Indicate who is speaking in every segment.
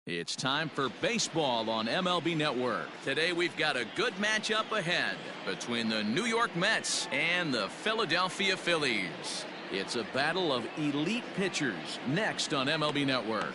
Speaker 1: It's time for baseball on MLB Network. Today we've got a good matchup ahead between the New York Mets and the Philadelphia Phillies. It's a battle of elite pitchers next on MLB Network.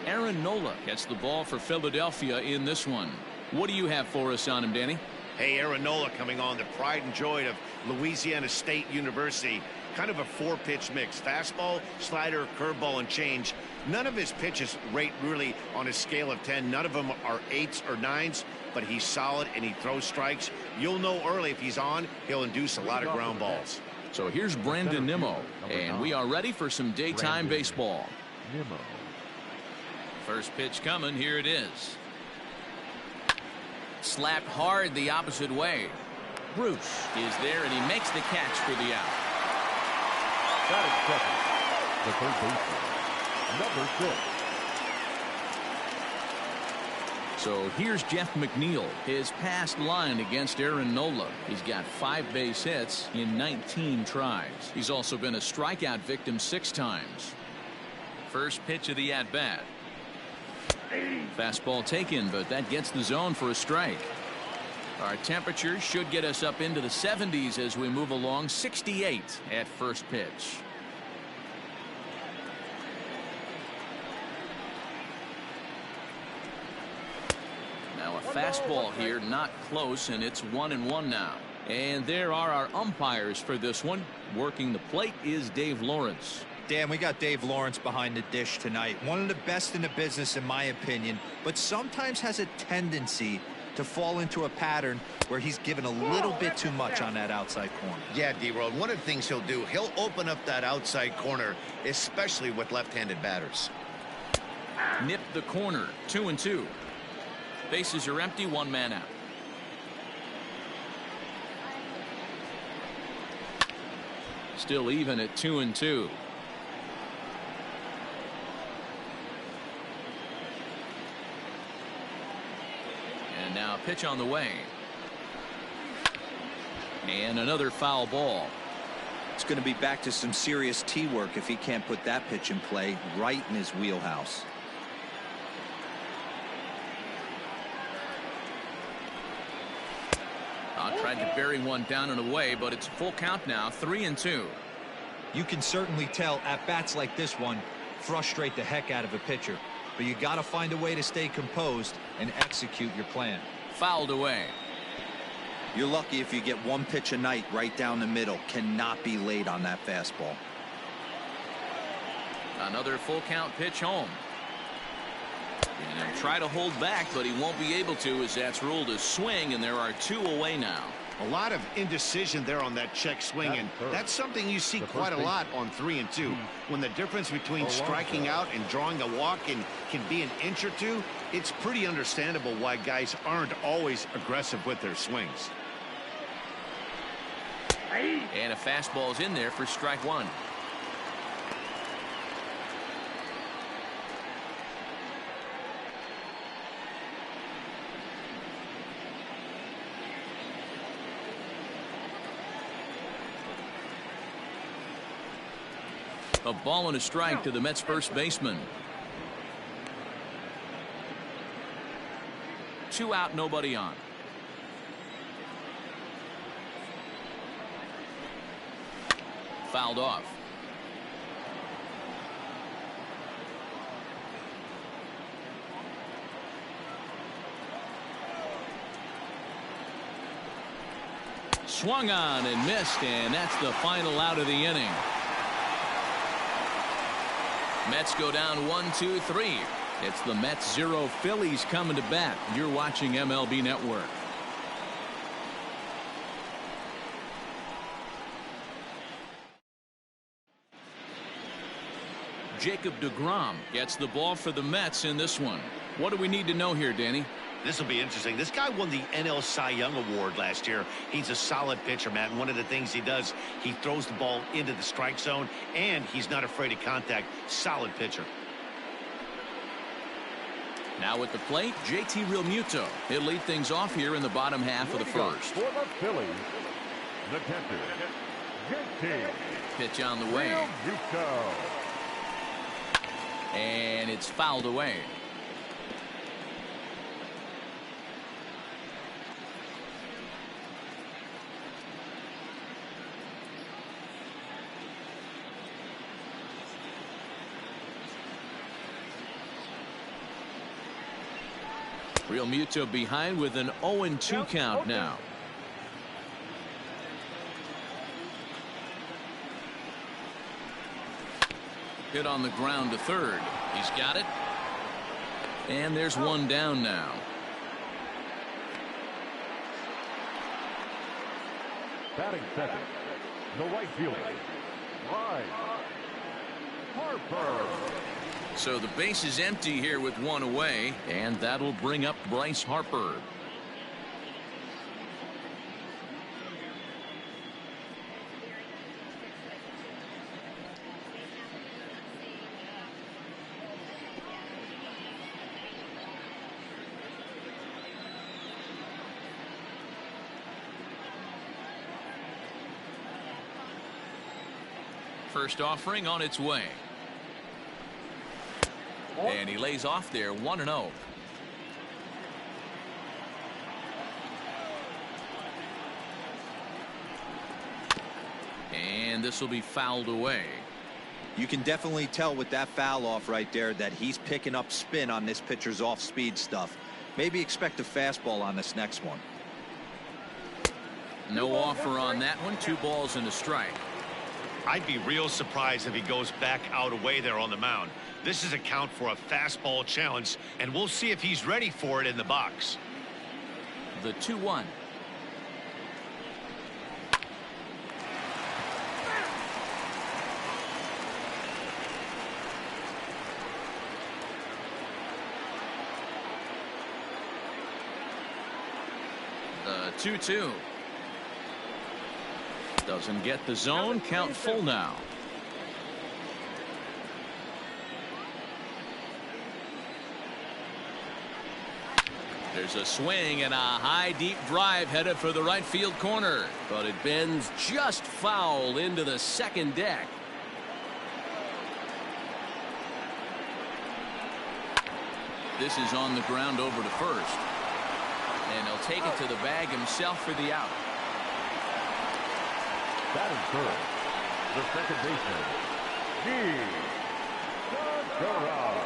Speaker 1: Aaron Nola gets the ball for Philadelphia in this one. What do you have for us on him, Danny?
Speaker 2: Hey, Aaron Nola coming on, the pride and joy of Louisiana State University. Kind of a four-pitch mix. Fastball, slider, curveball, and change. None of his pitches rate really on a scale of 10. None of them are 8s or 9s, but he's solid and he throws strikes. You'll know early if he's on, he'll induce a lot of ground balls.
Speaker 1: So here's Brandon Nimmo, and we are ready for some daytime baseball. First pitch coming, here it is. Slapped hard the opposite way. Bruce is there, and he makes the catch for the out.
Speaker 3: Batting second, the third baseman, number 6.
Speaker 1: So here's Jeff McNeil, his past line against Aaron Nola. He's got 5 base hits in 19 tries. He's also been a strikeout victim 6 times. First pitch of the at-bat. Fastball taken, but that gets the zone for a strike. Our temperatures should get us up into the 70s as we move along. 68 at first pitch. Now a fastball here, not close, and it's 1-1 now. And there are our umpires for this one. Working the plate is Dave Lawrence.
Speaker 4: Dan, we got Dave Lawrence behind the dish tonight. One of the best in the business, in my opinion, but sometimes has a tendency to fall into a pattern where he's given a little bit too much on that outside corner.
Speaker 2: Yeah, D-Road, one of the things he'll do, he'll open up that outside corner, especially with left-handed batters.
Speaker 1: Nip the corner, 2-2. Bases are empty, 1 man out. Still even at 2-2. And now a pitch on the way. And another foul ball.
Speaker 4: It's going to be back to some serious tee work if he can't put that pitch in play right in his wheelhouse.
Speaker 1: Tried to bury one down and away, but it's a full count now, 3-2.
Speaker 4: You can certainly tell at bats like this one frustrate the heck out of a pitcher, but you got to find a way to stay composed and execute your plan.
Speaker 1: Fouled away.
Speaker 4: You're lucky if you get one pitch a night right down the middle. Cannot be late on that fastball.
Speaker 1: Another full count pitch home. And he'll try to hold back, but he won't be able to, as that's ruled a swing, and there are 2 away now.
Speaker 2: A lot of indecision there on that check swing, and that's something you see quite a lot on 3-2. When the difference between striking out and drawing a walk can be an inch or 2, it's pretty understandable why guys aren't always aggressive with their swings.
Speaker 1: And a fastball's in there for strike 1. A ball and a strike to the Mets first baseman. 2 out, nobody on. Fouled off. Swung on and missed, and that's the final out of the inning. Mets go down 1-2-3. It's the Mets 0, Phillies coming to bat. You're watching MLB Network. Jacob deGrom gets the ball for the Mets in this one. What do we need to know here, Danny?
Speaker 2: This will be interesting. This guy won the NL Cy Young Award last year. He's a solid pitcher, Matt. And one of the things he does, he throws the ball into the strike zone, and he's not afraid of contact. Solid pitcher.
Speaker 1: Now at the plate, JT Realmuto. He'll lead things off here in the bottom half of the first.
Speaker 3: For the Phillies, The catcher, JT.
Speaker 1: Pitch on the way. And it's fouled away. Real Muto behind with an 0-2 count now. Hit on the ground to third. He's got it. And there's one down now.
Speaker 3: Batting second, the right fielder, Bryce Harper.
Speaker 1: So the base is empty here with one away, and that'll bring up Bryce Harper. First offering on its way. And he lays off there 1-0. And this will be fouled away.
Speaker 4: You can definitely tell with that foul off right there that he's picking up spin on this pitcher's off speed stuff. Maybe expect a fastball on this next one.
Speaker 1: No offer on that one. 2 balls and a strike.
Speaker 2: I'd be real surprised if he goes back out away there on the mound. This is a count for a fastball challenge, and we'll see if he's ready for it in the box.
Speaker 1: The 2-1. The 2-2. Doesn't get the zone. Count full now. There's a swing and a high deep drive headed for the right field corner, but it bends just foul into the second deck. This is on the ground over to first, and he'll take it to the bag himself for the out.
Speaker 3: Batting first, the second baseman, Segura.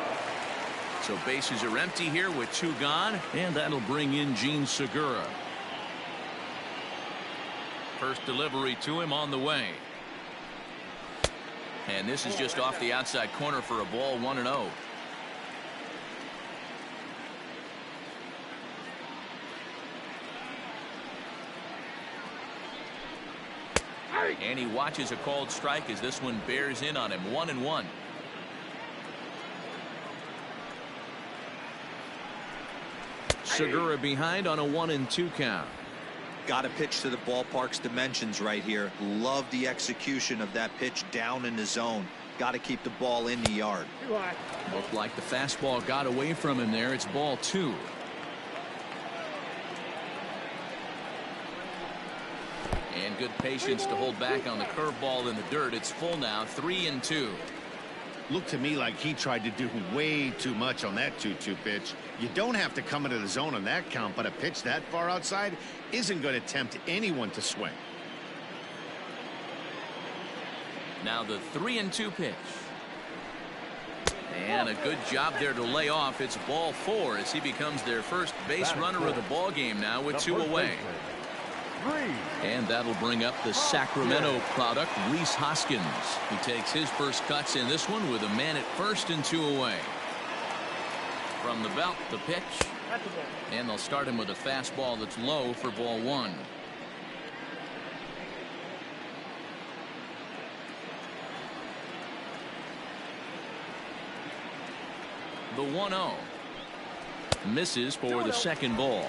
Speaker 1: So bases are empty here with 2 gone, and that'll bring in Gene Segura. First delivery to him on the way. And this is just off the outside corner for a ball. 1-0. And he watches a called strike as this one bears in on him. 1-1. Segura behind on a 1-2 count.
Speaker 4: Got to pitch to the ballpark's dimensions right here. Love the execution of that pitch down in the zone. Got to keep the ball in the yard.
Speaker 1: Looked like the fastball got away from him there. It's ball 2. And good patience to hold back on the curveball in the dirt. It's full now. 3-2.
Speaker 2: Looked to me like he tried to do way too much on that 2-2 pitch. You don't have to come into the zone on that count, but a pitch that far outside isn't going to tempt anyone to swing.
Speaker 1: Now the 3-2 pitch. And a good job there to lay off. It's ball 4 as he becomes their first base runner of the ball game now with 2 away. And that'll bring up the Sacramento product, Rhys Hoskins. He takes his first cuts in this one with a man at first and 2 away. From the belt, the pitch. And they'll start him with a fastball that's low for ball 1. The 1-0. Misses for the second ball.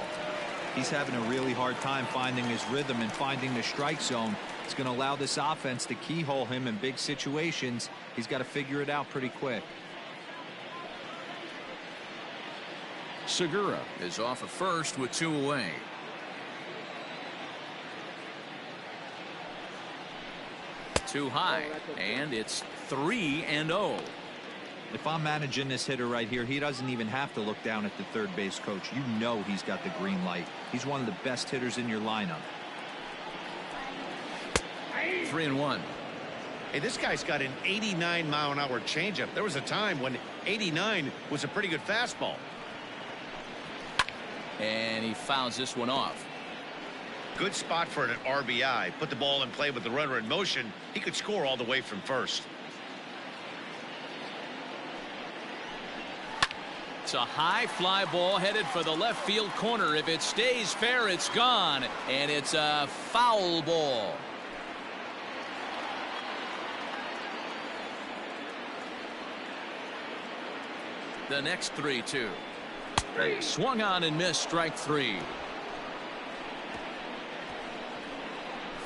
Speaker 4: He's having a really hard time finding his rhythm and finding the strike zone. It's going to allow this offense to keyhole him in big situations. He's got to figure it out pretty quick.
Speaker 1: Segura is off at first with 2 away. Too high, and it's 3-0.
Speaker 4: If I'm managing this hitter right here, he doesn't even have to look down at the third base coach. You know he's got the green light. He's one of the best hitters in your lineup.
Speaker 1: 3-1.
Speaker 2: Hey, this guy's got an 89-mile-an-hour changeup. There was a time when 89 was a pretty good fastball.
Speaker 1: And he fouls this one off.
Speaker 2: Good spot for an RBI. Put the ball in play with the runner in motion. He could score all the way from first.
Speaker 1: It's a high fly ball headed for the left field corner. If it stays fair, it's gone. And it's a foul ball. The next 3-2. Swung on and missed, strike 3.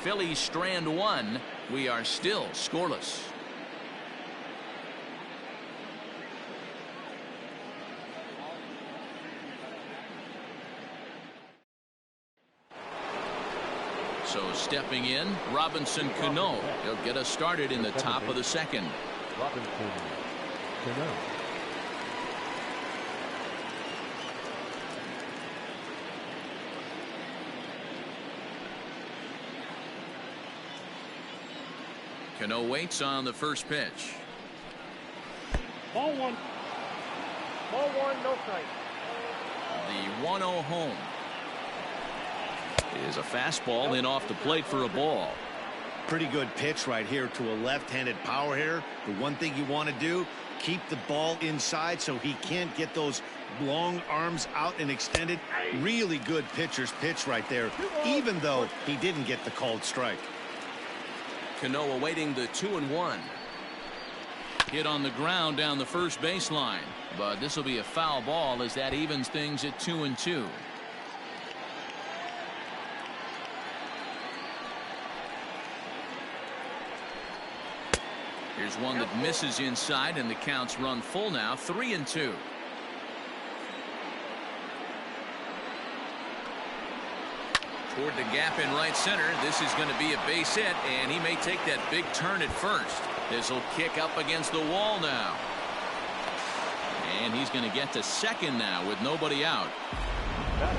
Speaker 1: Phillies strand 1. We are still scoreless. So stepping in, Robinson Cano. He'll get us started in the top of the second.
Speaker 3: Robinson Cano.
Speaker 1: Cano waits on the first pitch.
Speaker 5: Ball 1. Ball 1, no strike.
Speaker 1: The 1-0 home. Is a fastball in off the plate for a ball.
Speaker 2: Pretty good pitch right here to a left-handed power hitter. The one thing you want to do, keep the ball inside so he can't get those long arms out and extended. Really good pitcher's pitch right there, even though he didn't get the called strike.
Speaker 1: Cano awaiting the 2-1. Hit on the ground down the first baseline, but this will be a foul ball as that evens things at 2-2. Here's one that misses inside, and the counts run full now, 3-2. Toward the gap in right center. This is going to be a base hit, and he may take that big turn at first. This will kick up against the wall now. And he's going to get to second now with nobody out.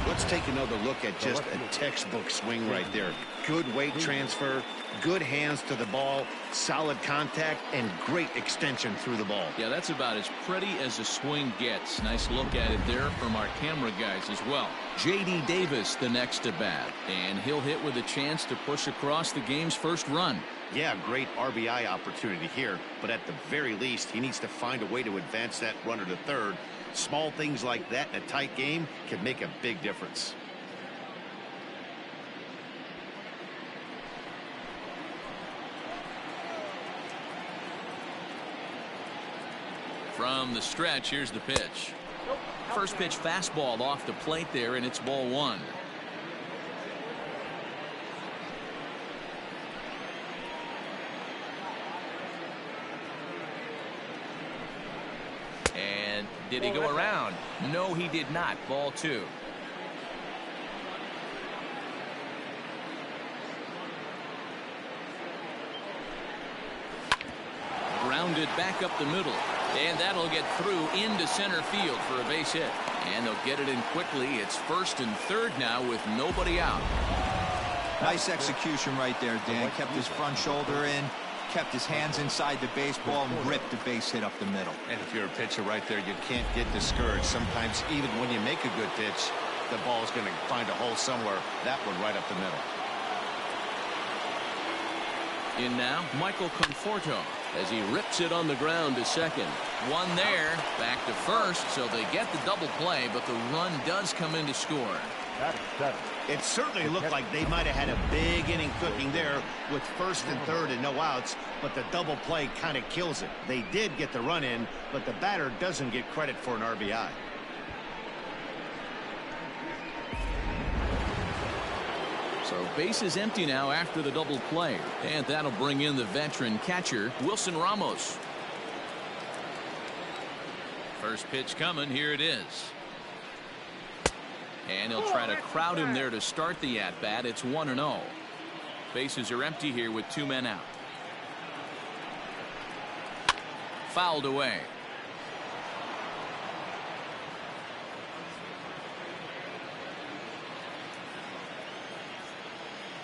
Speaker 2: Let's take another look at just a textbook swing right there. Good weight transfer, good hands to the ball, solid contact, and great extension through the ball.
Speaker 1: Yeah, that's about as pretty as a swing gets. Nice look at it there from our camera guys as well. J.D. Davis the next to bat, and he'll hit with a chance to push across the game's first run.
Speaker 2: Yeah, great RBI opportunity here, but at the very least, he needs to find a way to advance that runner to third. Small things like that in a tight game can make a big difference.
Speaker 1: From the stretch, here's the pitch. First pitch fastball off the plate there, and it's ball 1. And did he go around? No, he did not. Ball 2. Grounded back up the middle. And that'll get through into center field for a base hit. And they'll get it in quickly. It's first and third now with nobody out.
Speaker 4: Nice execution right there, Dan. Kept his front shoulder in, kept his hands inside the baseball, and ripped the base hit up the middle.
Speaker 2: And if you're a pitcher right there, you can't get discouraged. Sometimes even when you make a good pitch, the ball's going to find a hole somewhere. That one right up the middle.
Speaker 1: In now, Michael Conforto as he rips it on the ground to second. One there, back to first, so they get the double play, but the run does come in to score.
Speaker 2: It certainly looked like they might have had a big inning cooking there with first and third and no outs, but the double play kind of kills it. They did get the run in, but the batter doesn't get credit for an RBI.
Speaker 1: So base is empty now after the double play, and that'll bring in the veteran catcher Wilson Ramos. First pitch coming. Here it is. And he'll try to crowd him there to start the at-bat. It's 1-0. Bases are empty here with 2 men out. Fouled away.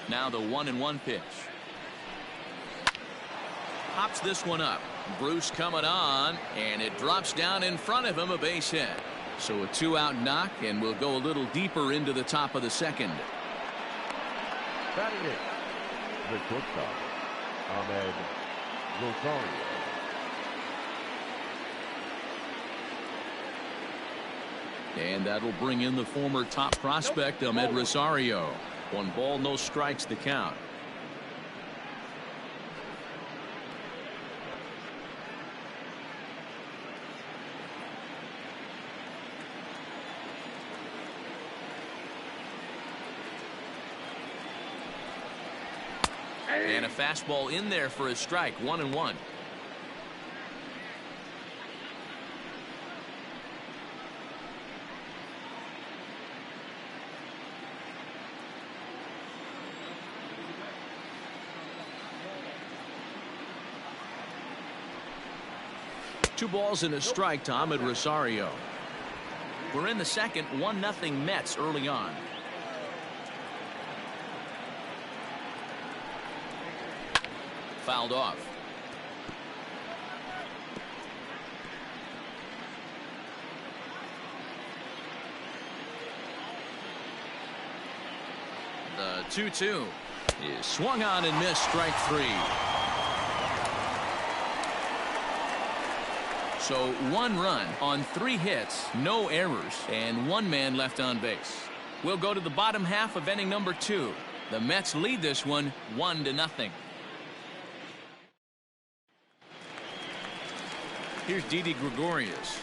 Speaker 1: Now the 1-1 pitch. Pops this one up. Bruce coming on, and it drops down in front of him, a base hit. So a 2-out knock, and we'll go a little deeper into the top of the second.
Speaker 3: Batting it, the shortstop, Ahmed Rosario.
Speaker 1: And that'll bring in the former top prospect, Ahmed Rosario. 1 ball, no strikes, the count. And a fastball in there for a strike. 1-1. Two balls and a strike to Ahmed Rosario. We're in the second. 1-0 Mets early on. Fouled off. The 2-2 is swung on and missed. Strike 3. So 1 run on 3 hits, no errors, and 1 man left on base. We'll go to the bottom half of inning number 2. The Mets lead this one 1-0. Here's Didi Gregorius.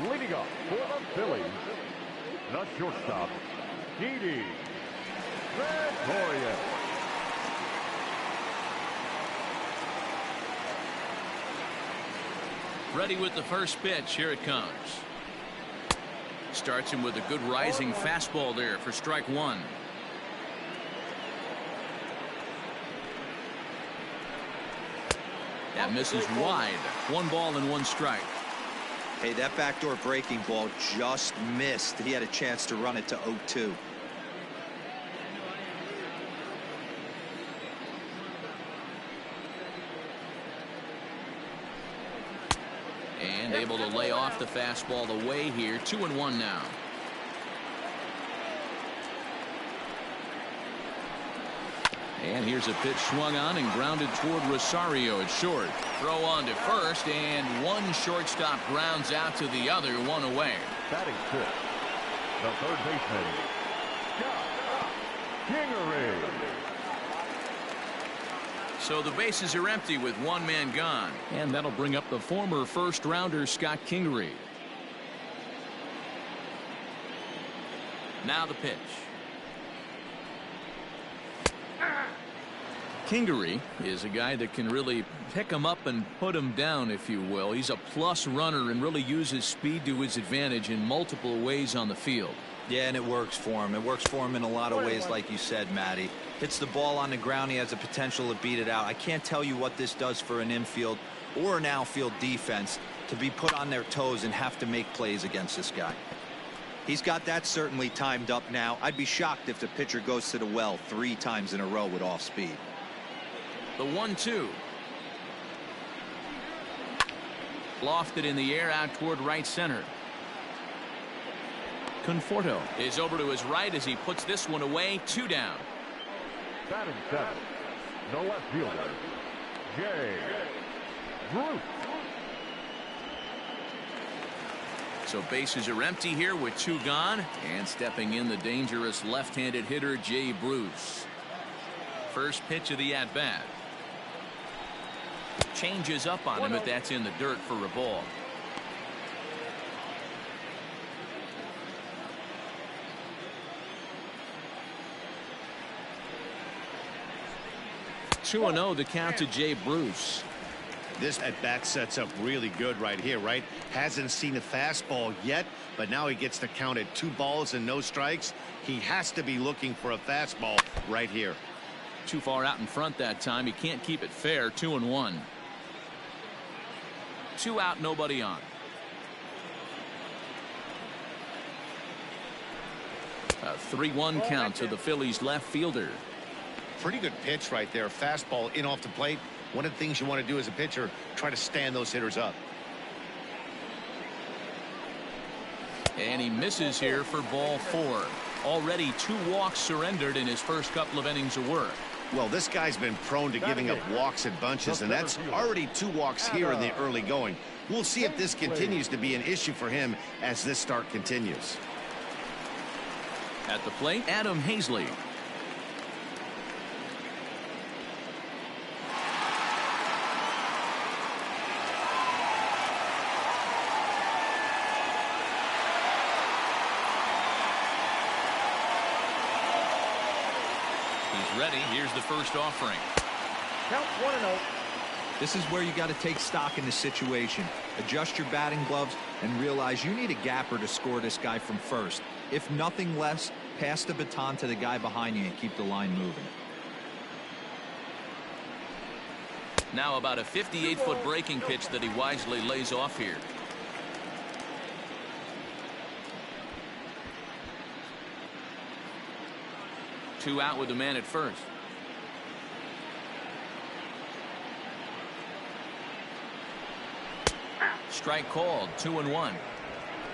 Speaker 3: Leading up for the Phillies, the shortstop, Didi Gregorius.
Speaker 1: Ready with the first pitch. Here it comes. Starts him with a good rising fastball there for strike 1. That misses wide. 1 ball and 1 strike.
Speaker 4: Hey, that backdoor breaking ball just missed. He had a chance to run it to 0-2.
Speaker 1: And able to lay off the fastball away here. 2-1 now. And here's a pitch swung on and grounded toward Rosario at short. Throw on to first, and 1 shortstop grounds out to the other. 1 away.
Speaker 3: Batting 6, the third baseman, Kingery.
Speaker 1: So the bases are empty with 1 man gone. And that'll bring up the former first rounder Scott Kingery. Now the pitch. Kingery is a guy that can really pick him up and put him down, if you will. He's a plus runner and really uses speed to his advantage in multiple ways on the field.
Speaker 4: Yeah, and it works for him. It works for him in a lot of ways, like you said, Matty. Hits the ball on the ground. He has the potential to beat it out. I can't tell you what this does for an infield or an outfield defense to be put on their toes and have to make plays against this guy. He's got that certainly timed up now. I'd be shocked if the pitcher goes to the well 3 times in a row with off speed.
Speaker 1: The 1-2. Lofted in the air out toward right center. Conforto is over to his right as he puts this one away. 2 down.
Speaker 3: Batting 7, the left fielder, Jay Bruce.
Speaker 1: So bases are empty here with 2 gone, and stepping in the dangerous left-handed hitter Jay Bruce. First pitch of the at-bat. Changes up on him if that's in the dirt for a ball. Two 2-0 the count to Jay Bruce.
Speaker 2: This at bat sets up really good right here, right? Hasn't seen a fastball yet, but now he gets to count at 2 balls and no strikes. He has to be looking for a fastball right here.
Speaker 1: Too far out in front that time. He can't keep it fair. 2-1. 2 out, nobody on. A 3-1 count to the Phillies left fielder.
Speaker 2: Pretty good pitch right there. Fastball in off the plate. One of the things you want to do as a pitcher, try to stand those hitters up.
Speaker 1: And he misses here for ball 4. Already 2 walks surrendered in his first couple of innings of work.
Speaker 2: Well, this guy's been prone to giving up walks at bunches, and that's already 2 walks here in the early going. We'll see if this continues to be an issue for him as this start continues.
Speaker 1: At the plate, Adam Hazley. He's ready. Here's the first offering.
Speaker 5: Count 1-0.
Speaker 4: This is where you got to take stock in the situation. Adjust your batting gloves and realize you need a gapper to score this guy from first. If nothing less, pass the baton to the guy behind you and keep the line moving.
Speaker 1: Now about a 58-foot breaking pitch that he wisely lays off here. Two out with the man at first. Strike called. 2-1.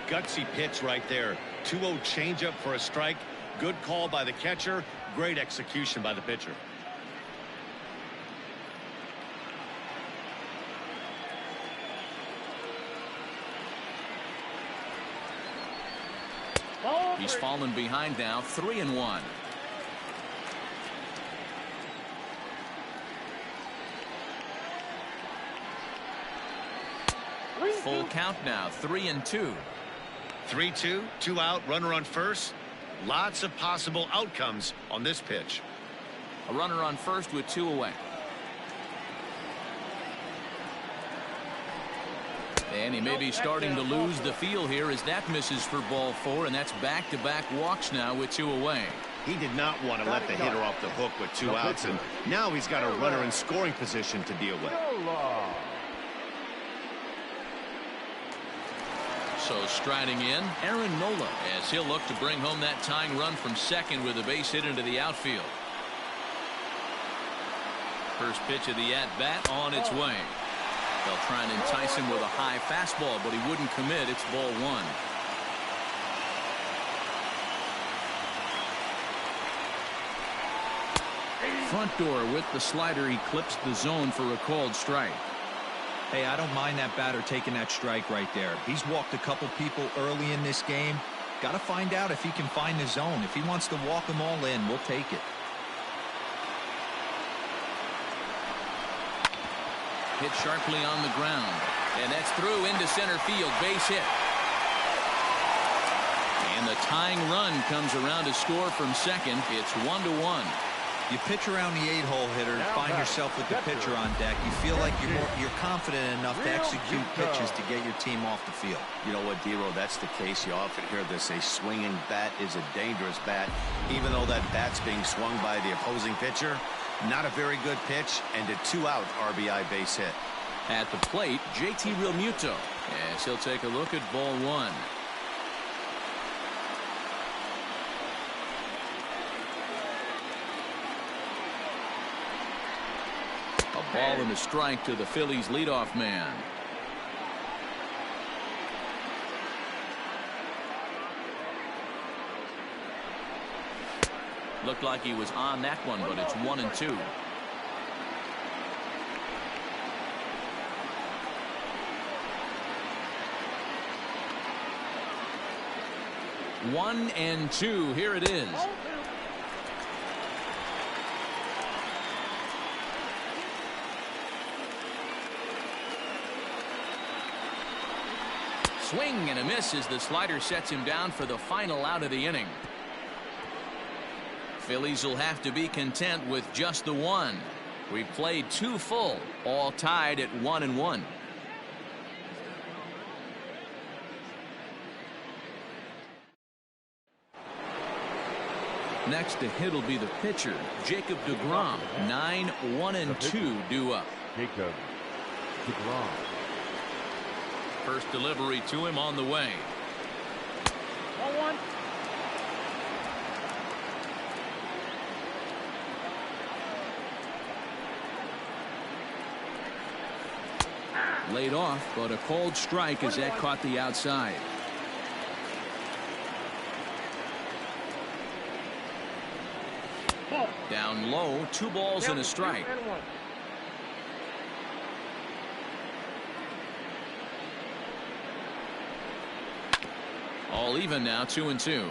Speaker 2: Gutsy pitch right there. 2-0 changeup for a strike. Good call by the catcher. Great execution by the pitcher.
Speaker 1: He's fallen behind now. 3-1. Full count now. 3-2.
Speaker 2: 3-2, 2 out, runner on first. Lots of possible outcomes on this pitch.
Speaker 1: A runner on first with 2 away. And he may be starting to lose the feel here as that misses for ball 4, and that's back-to-back walks now with 2 away.
Speaker 2: He did not want to let the hitter off the hook with 2 outs, and now he's got a runner in scoring position to deal with.
Speaker 1: So striding in, Aaron Nola, as he'll look to bring home that tying run from second with a base hit into the outfield. First pitch of the at-bat on its way. They'll try and entice him with a high fastball, but he wouldn't commit. It's ball 1. Front door with the slider. He clips the zone for a called strike.
Speaker 4: Hey, I don't mind that batter taking that strike right there. He's walked a couple people early in this game. Got to find out if he can find the zone. If he wants to walk them all in, we'll take it.
Speaker 1: Hit sharply on the ground, and that's through into center field. Base hit. And the tying run comes around to score from second. It's 1-1.
Speaker 4: You pitch around the 8-hole hitter and find yourself with the pitcher on deck. You feel like you're confident enough to execute pitches to get your team off the field.
Speaker 2: You know what, D-Row, that's the case. You often hear this, a swinging bat is a dangerous bat. Even though that bat's being swung by the opposing pitcher, not a very good pitch, and a 2-out RBI base hit.
Speaker 1: At the plate, JT Realmuto, as he'll take a look at ball 1. A ball and a strike to the Phillies leadoff man. Looked like he was on that one, but it's 1-2. One and two. Here it is. Swing and a miss as the slider sets him down for the final out of the inning. Phillies will have to be content with just the one. We've played 2 full, all tied at 1-1. Next to hit will be the pitcher, Jacob deGrom. 9-1-2 due up.
Speaker 3: Jacob deGrom.
Speaker 1: First delivery to him on the way.
Speaker 5: 1-1.
Speaker 1: Laid off, but a called strike as that caught the outside. Down low, 2 balls and a strike. All even now, 2-2.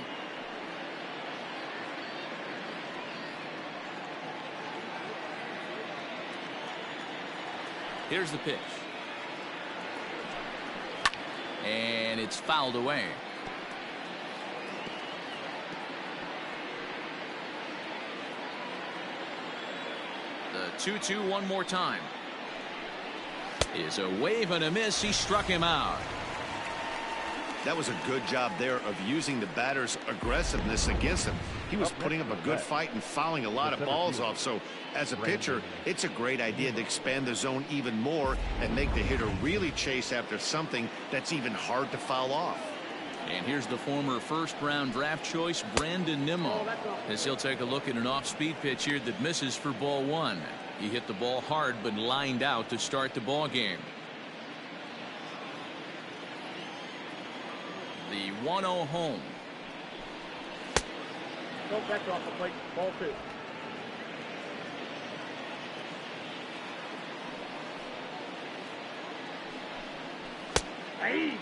Speaker 1: Here's the pitch. And it's fouled away. The 2-2 one more time. Is a wave and a miss. He struck him out.
Speaker 2: That was a good job there of using the batter's aggressiveness against him. He was putting up a good fight and fouling a lot of balls off. So as a pitcher, it's a great idea to expand the zone even more and make the hitter really chase after something that's even hard to foul off.
Speaker 1: And here's the former first-round draft choice, Brandon Nimmo, as he'll take a look at an off-speed pitch here that misses for ball 1. He hit the ball hard but lined out to start the ball game. The 1-0 home.
Speaker 5: Go back off the plate. Ball 2. Hey!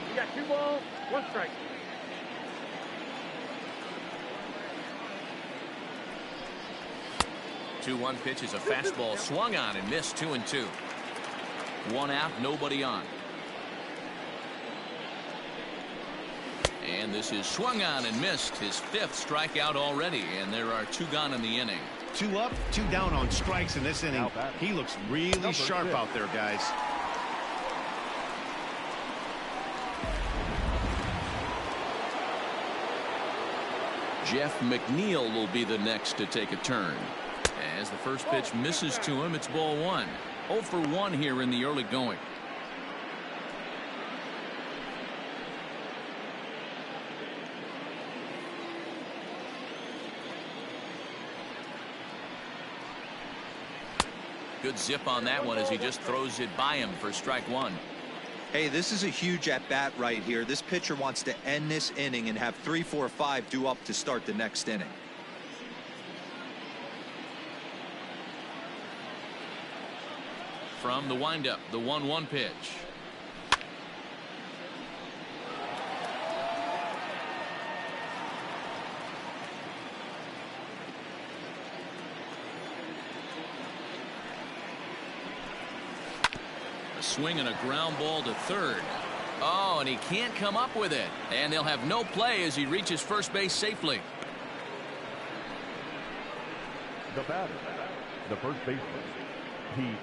Speaker 5: You got 2 balls, 1 strike.
Speaker 1: Two-one pitch is a fastball swung on and missed. 2-2. 1 out, nobody on. And this is swung on and missed. His 5th strikeout already, and there are 2 gone in the inning.
Speaker 2: 2 up, 2 down on strikes in this inning. He looks really sharp out there, guys.
Speaker 1: Jeff McNeil will be the next to take a turn. As the first pitch misses to him, it's ball 1. 0 for 1 here in the early going. Good zip on that one as he just throws it by him for strike 1.
Speaker 4: Hey, this is a huge at-bat right here. This pitcher wants to end this inning and have 3, 4, 5 due up to start the next inning.
Speaker 1: From the windup, the 1-1 pitch. Swing and a ground ball to third. Oh, and he can't come up with it. And they'll have no play as he reaches first base safely.
Speaker 3: The batter, the first baseman, Pete.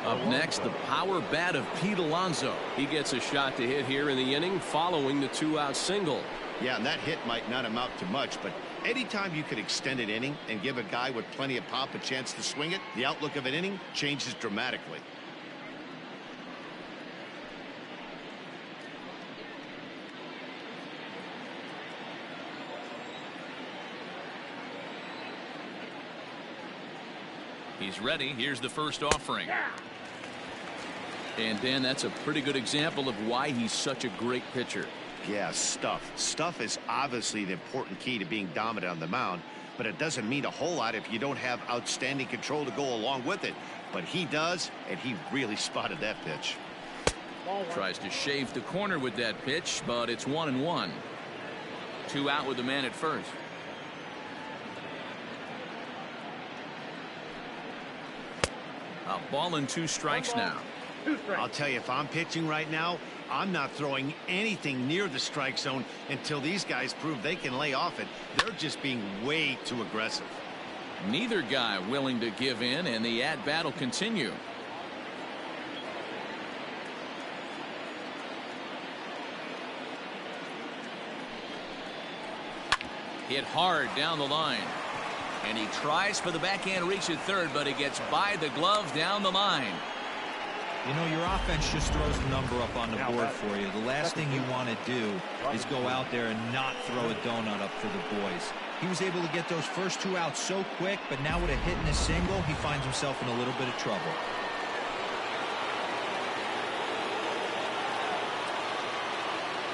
Speaker 1: Up next, the power bat of Pete Alonso. He gets a shot to hit here in the inning following the 2-out single.
Speaker 2: Yeah, and that hit might not amount to much, but anytime you can extend an inning and give a guy with plenty of pop a chance to swing it, the outlook of an inning changes dramatically.
Speaker 1: He's ready. Here's the first offering. And Dan, that's a pretty good example of why he's such a great pitcher.
Speaker 2: Yeah, stuff. Stuff is obviously the important key to being dominant on the mound, but it doesn't mean a whole lot if you don't have outstanding control to go along with it. But he does, and he really spotted that pitch.
Speaker 1: Tries to shave the corner with that pitch, but it's 1-1. 2 out with the man at first. A ball and 2 strikes now.
Speaker 2: I'll tell you, if I'm pitching right now, I'm not throwing anything near the strike zone until these guys prove they can lay off it. They're just being way too aggressive.
Speaker 1: Neither guy willing to give in, and the at-bat will continue. Hit hard down the line. And he tries for the backhand reach at third, but he gets by the glove down the line.
Speaker 4: You know, your offense just throws the number up on the board for you. The last thing you want to do is go out there and not throw a donut up for the boys. He was able to get those first 2 outs so quick, but now with a hit and a single, he finds himself in a little bit of trouble.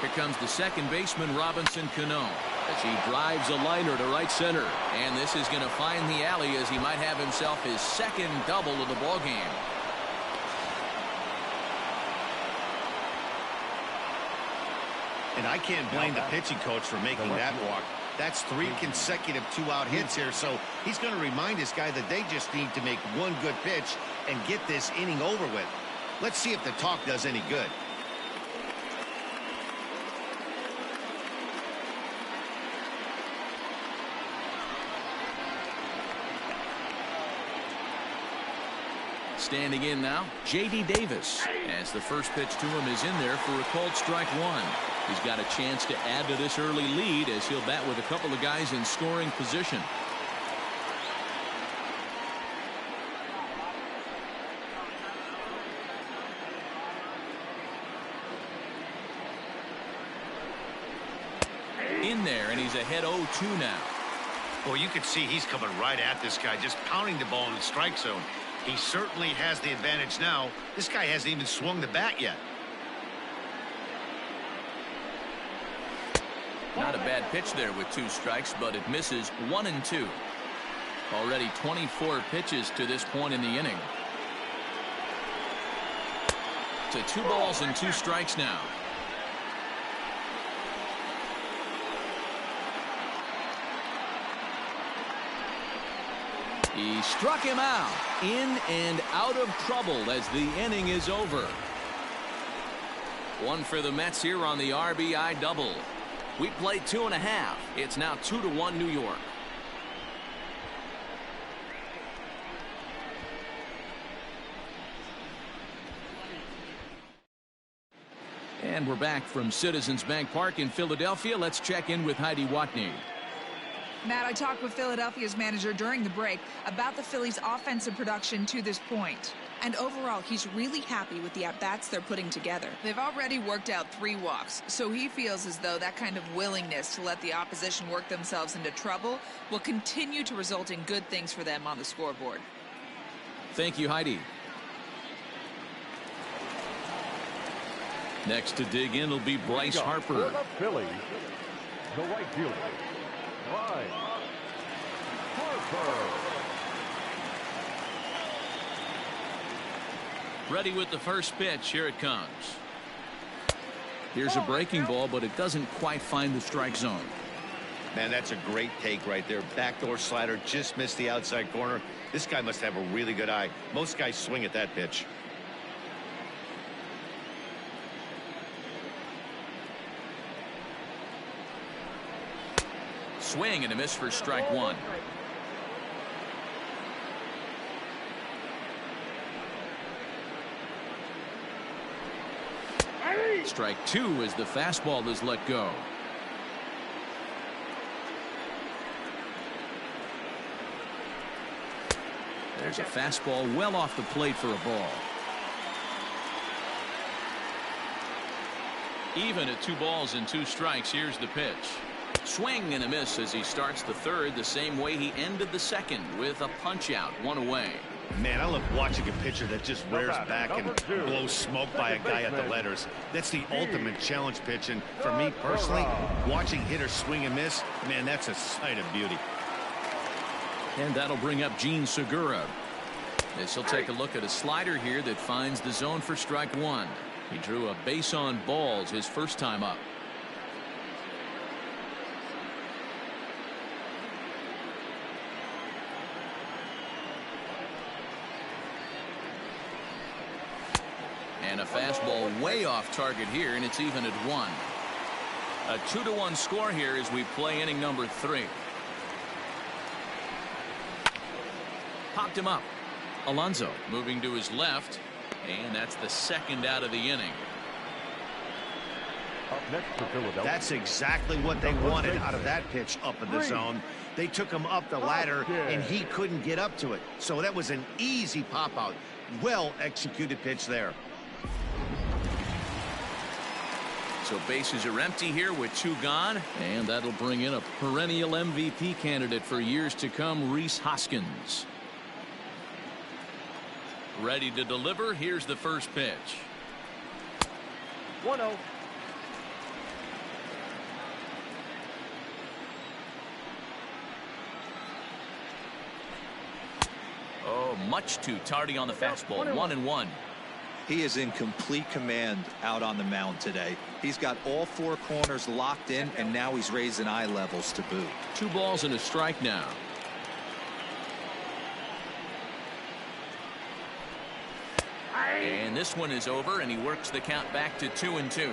Speaker 1: Here comes the second baseman, Robinson Cano, as he drives a liner to right center. And this is going to find the alley as he might have himself his second double of the ballgame.
Speaker 2: And I can't blame the pitching coach for making that walk. That's 3 consecutive 2-out hits here, so he's going to remind this guy that they just need to make one good pitch and get this inning over with. Let's see if the talk does any good.
Speaker 1: Standing in now, J.D. Davis, as the first pitch to him is in there for a called strike 1. He's got a chance to add to this early lead as he'll bat with a couple of guys in scoring position. In there, and he's ahead 0-2 now.
Speaker 2: Well, you can see he's coming right at this guy, just pounding the ball in the strike zone. He certainly has the advantage now. This guy hasn't even swung the bat yet.
Speaker 1: Not a bad pitch there with 2 strikes, but it misses 1-2. Already 24 pitches to this point in the inning. To 2 balls and 2 strikes now. He struck him out. In and out of trouble as the inning is over. 1 for the Mets here on the RBI double. We played 2.5. It's now 2-1 New York. And we're back from Citizens Bank Park in Philadelphia. Let's check in with Heidi Watney.
Speaker 6: Matt, I talked with Philadelphia's manager during the break about the Phillies' offensive production to this point. And overall, he's really happy with the at-bats they're putting together. They've already worked out 3 walks, so he feels as though that kind of willingness to let the opposition work themselves into trouble will continue to result in good things for them on the scoreboard.
Speaker 1: Thank you, Heidi. Next to dig in will be Bryce Harper.
Speaker 3: For the Phillies, the right fielder, Bryce Harper.
Speaker 1: Ready with the first pitch. Here it comes. Here's a breaking ball, but it doesn't quite find the strike zone.
Speaker 2: Man, that's a great take right there. Backdoor slider, just missed the outside corner. This guy must have a really good eye. Most guys swing at that pitch.
Speaker 1: Swing and a miss for strike 1. Strike 2 as the fastball is let go. There's a fastball well off the plate for a ball. Even at 2 balls and 2 strikes. Here's the pitch. Swing and a miss as he starts the third the same way he ended the second, with a punch out, 1 away.
Speaker 2: Man, I love watching a pitcher that just rears back and blows smoke by a guy at the letters. That's the ultimate challenge pitch, and for me personally, watching hitters swing and miss, man, that's a sight of beauty.
Speaker 1: And that'll bring up Gene Segura. As he'll take a look at a slider here that finds the zone for strike 1. He drew a base on balls his first time up. And a fastball way off target here, and it's even at 1. A 2-1 score here as we play inning number 3. Popped him up. Alonso moving to his left, and that's the second out of the inning.
Speaker 3: Up next for Philadelphia.
Speaker 2: That's exactly what they wanted out of that pitch up in the zone. They took him up the ladder, and he couldn't get up to it. So that was an easy pop out. Well executed pitch there.
Speaker 1: So bases are empty here with 2 gone, and that'll bring in a perennial MVP candidate for years to come, Rhys Hoskins. Ready to deliver. Here's the first pitch.
Speaker 5: 1-0.
Speaker 1: Oh, much too tardy on the fastball. 1-1.
Speaker 4: He is in complete command out on the mound today. He's got all 4 corners locked in, and now he's raising eye levels to boot.
Speaker 1: 2 balls and a strike now. And this one is over, and he works the count back to 2-2.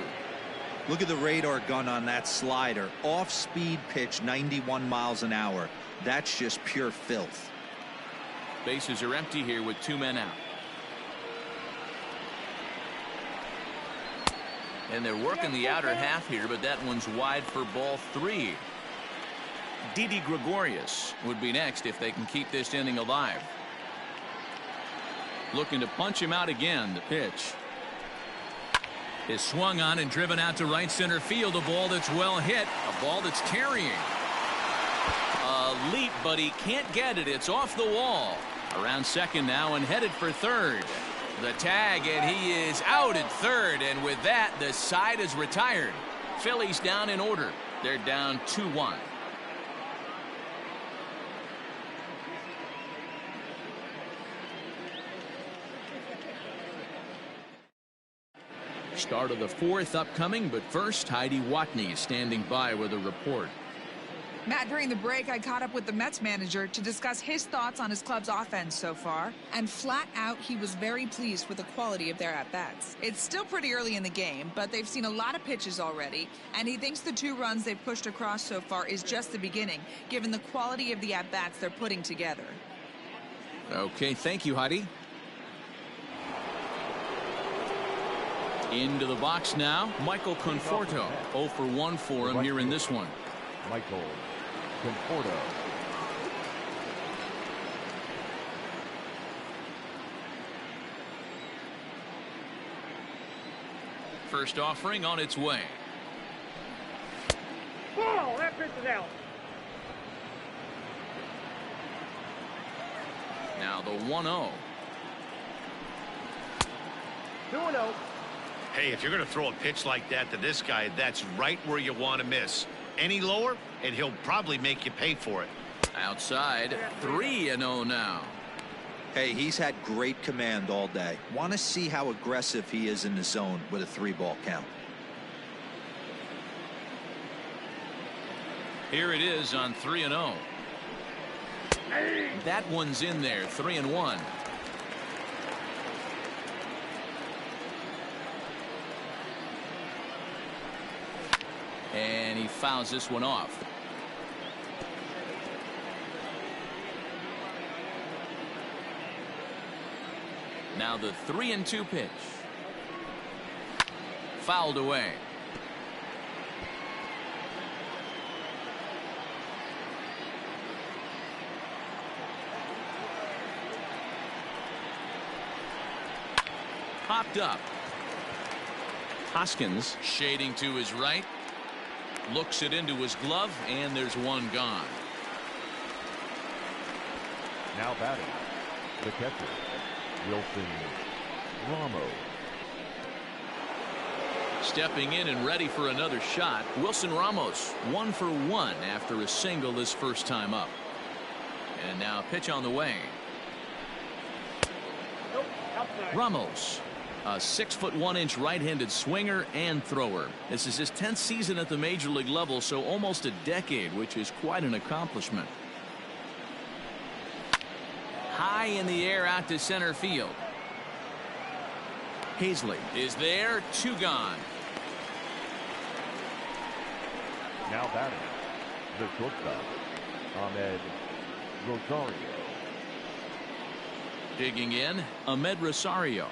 Speaker 4: Look at the radar gun on that slider. Off-speed pitch, 91 miles an hour. That's just pure filth.
Speaker 1: Bases are empty here with 2 men out. And they're working the outer half here, but that one's wide for ball 3. Didi Gregorius would be next if they can keep this inning alive. Looking to punch him out again. The pitch is swung on and driven out to right center field. A ball that's well hit. A ball that's carrying. A leap, but he can't get it. It's off the wall. Around second now and headed for third. The tag, and he is out at third, and with that the side is retired. Phillies down in order. They're down 2-1. Start of the 4th upcoming, but first Heidi Watney is standing by with a report.
Speaker 6: Matt, during the break, I caught up with the Mets manager to discuss his thoughts on his club's offense so far, and flat out, he was very pleased with the quality of their at-bats. It's still pretty early in the game, but they've seen a lot of pitches already, and he thinks the 2 runs they've pushed across so far is just the beginning, given the quality of the at-bats they're putting together.
Speaker 1: Okay, thank you, Heidi. Into the box now, Michael Conforto. 0 for 1 for him here in this one.
Speaker 3: Michael Conforto.
Speaker 1: First offering on its way.
Speaker 5: Ball! That pitch is out.
Speaker 1: Now the 1-0.
Speaker 5: 2-0.
Speaker 2: Hey, if you're going to throw a pitch like that to this guy, that's right where you want to miss. Any lower, and he'll probably make you pay for it.
Speaker 1: Outside, 3-0 now.
Speaker 4: Hey, he's had great command all day. Want to see how aggressive he is in the zone with a 3-ball count.
Speaker 1: Here it is on 3-0. That one's in there, 3-1. And he fouls this one off. Now the 3-2 pitch. Fouled away. Popped up. Hoskins shading to his right. Looks it into his glove, and there's one gone.
Speaker 3: Now batting, the catcher, Wilson Ramos.
Speaker 1: Stepping in and ready for another shot, Wilson Ramos, 1 for 1 after a single this first time up. And now a pitch on the way.
Speaker 5: Nope, outside.
Speaker 1: Ramos, a 6'1" right-handed swinger and thrower. This is his 10th season at the major league level, so almost a decade, which is quite an accomplishment. High in the air out to center field. Hazley is there, 2 gone.
Speaker 3: Now batting, the shortstop, Ahmed Rosario.
Speaker 1: Digging in, Ahmed Rosario.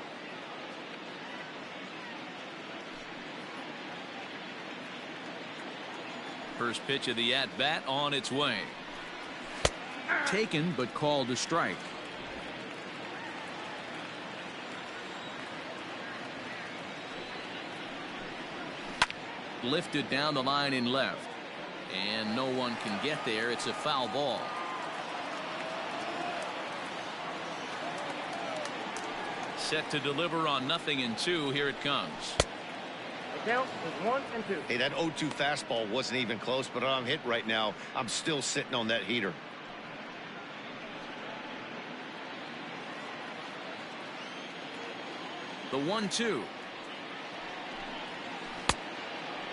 Speaker 1: First pitch of the at-bat on its way. Taken, but called a strike. lifted down the line in left. And no one can get there. It's a foul ball. Set to deliver on 0-2. Here it comes.
Speaker 5: The count is 1-2.
Speaker 2: Hey, that 0-2 fastball wasn't even close, but I'm hit right now. I'm still sitting on that heater.
Speaker 1: The 1-2.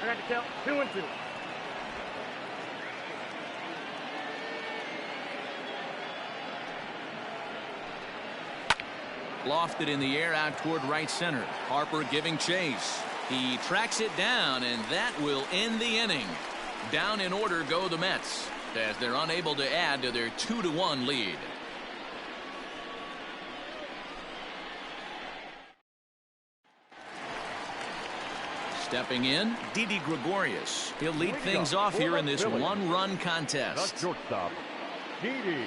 Speaker 5: I got the count 2-2.
Speaker 1: Lofted in the air out toward right center. Harper giving chase. He tracks it down, and that will end the inning. Down in order go the Mets as they're unable to add to their 2-1 lead. Stepping in, Didi Gregorius. He'll lead things off here in this one-run contest.
Speaker 3: The shortstop, Didi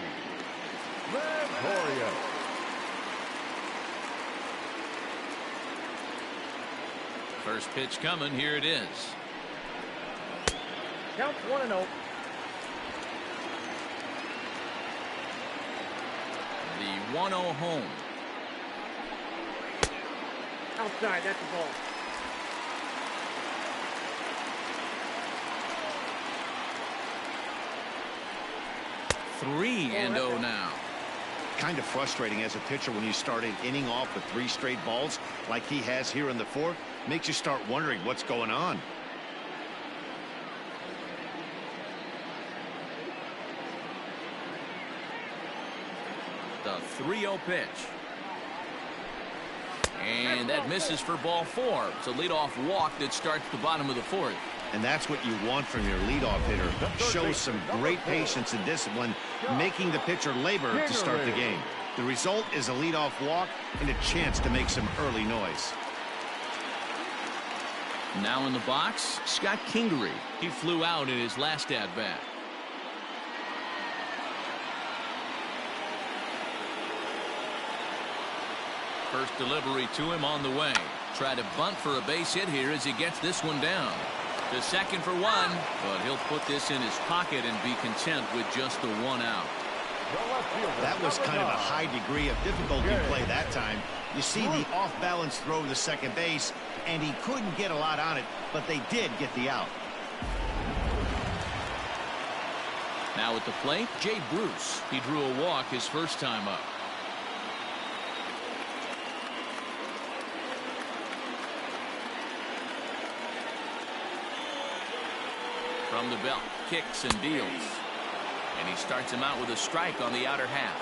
Speaker 3: Gregorius.
Speaker 1: First pitch coming. Here it is.
Speaker 5: Count 1-0.
Speaker 1: The 1-0 home.
Speaker 5: Outside, that's the ball.
Speaker 1: Three and 0 now.
Speaker 2: Kind of frustrating as a pitcher when you start an inning off with 3 straight balls like he has here in the 4th. Makes you start wondering what's going on.
Speaker 1: The 3-0 pitch. And that misses for ball 4. It's a leadoff walk that starts the bottom of the 4th.
Speaker 2: And that's what you want from your leadoff hitter. Shows some great patience and discipline, making the pitcher labor to start the game. The result is a leadoff walk and a chance to make some early noise.
Speaker 1: Now in the box, Scott Kingery. He flew out in his last at-bat. First delivery to him on the way. Try to bunt for a base hit here as he gets this one down. To second for 1, but he'll put this in his pocket and be content with just the 1 out.
Speaker 2: That was kind of a high degree of difficulty play that time. You see the off-balance throw to second base, and he couldn't get a lot on it, but they did get the out.
Speaker 1: Now at the plate, Jay Bruce. He drew a walk his first time up. From the belt, kicks and deals. And he starts him out with a strike on the outer half.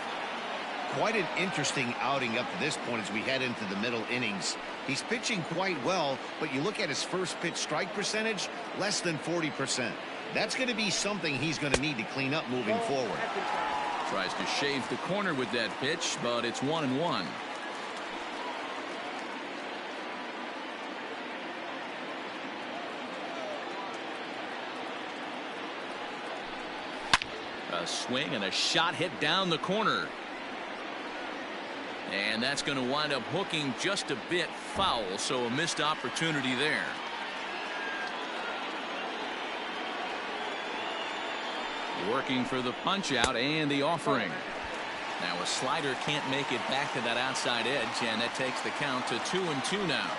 Speaker 2: Quite an interesting outing up to this point as we head into the middle innings. He's pitching quite well, but you look at his first pitch strike percentage, less than 40%. That's going to be something he's going to need to clean up moving forward.
Speaker 1: Tries to shave the corner with that pitch, but it's 1-1. A swing and a shot hit down the corner. And that's going to wind up hooking just a bit foul, so a missed opportunity there. Working for the punch out and the offering. Now a slider can't make it back to that outside edge, and that takes the count to 2-2 now.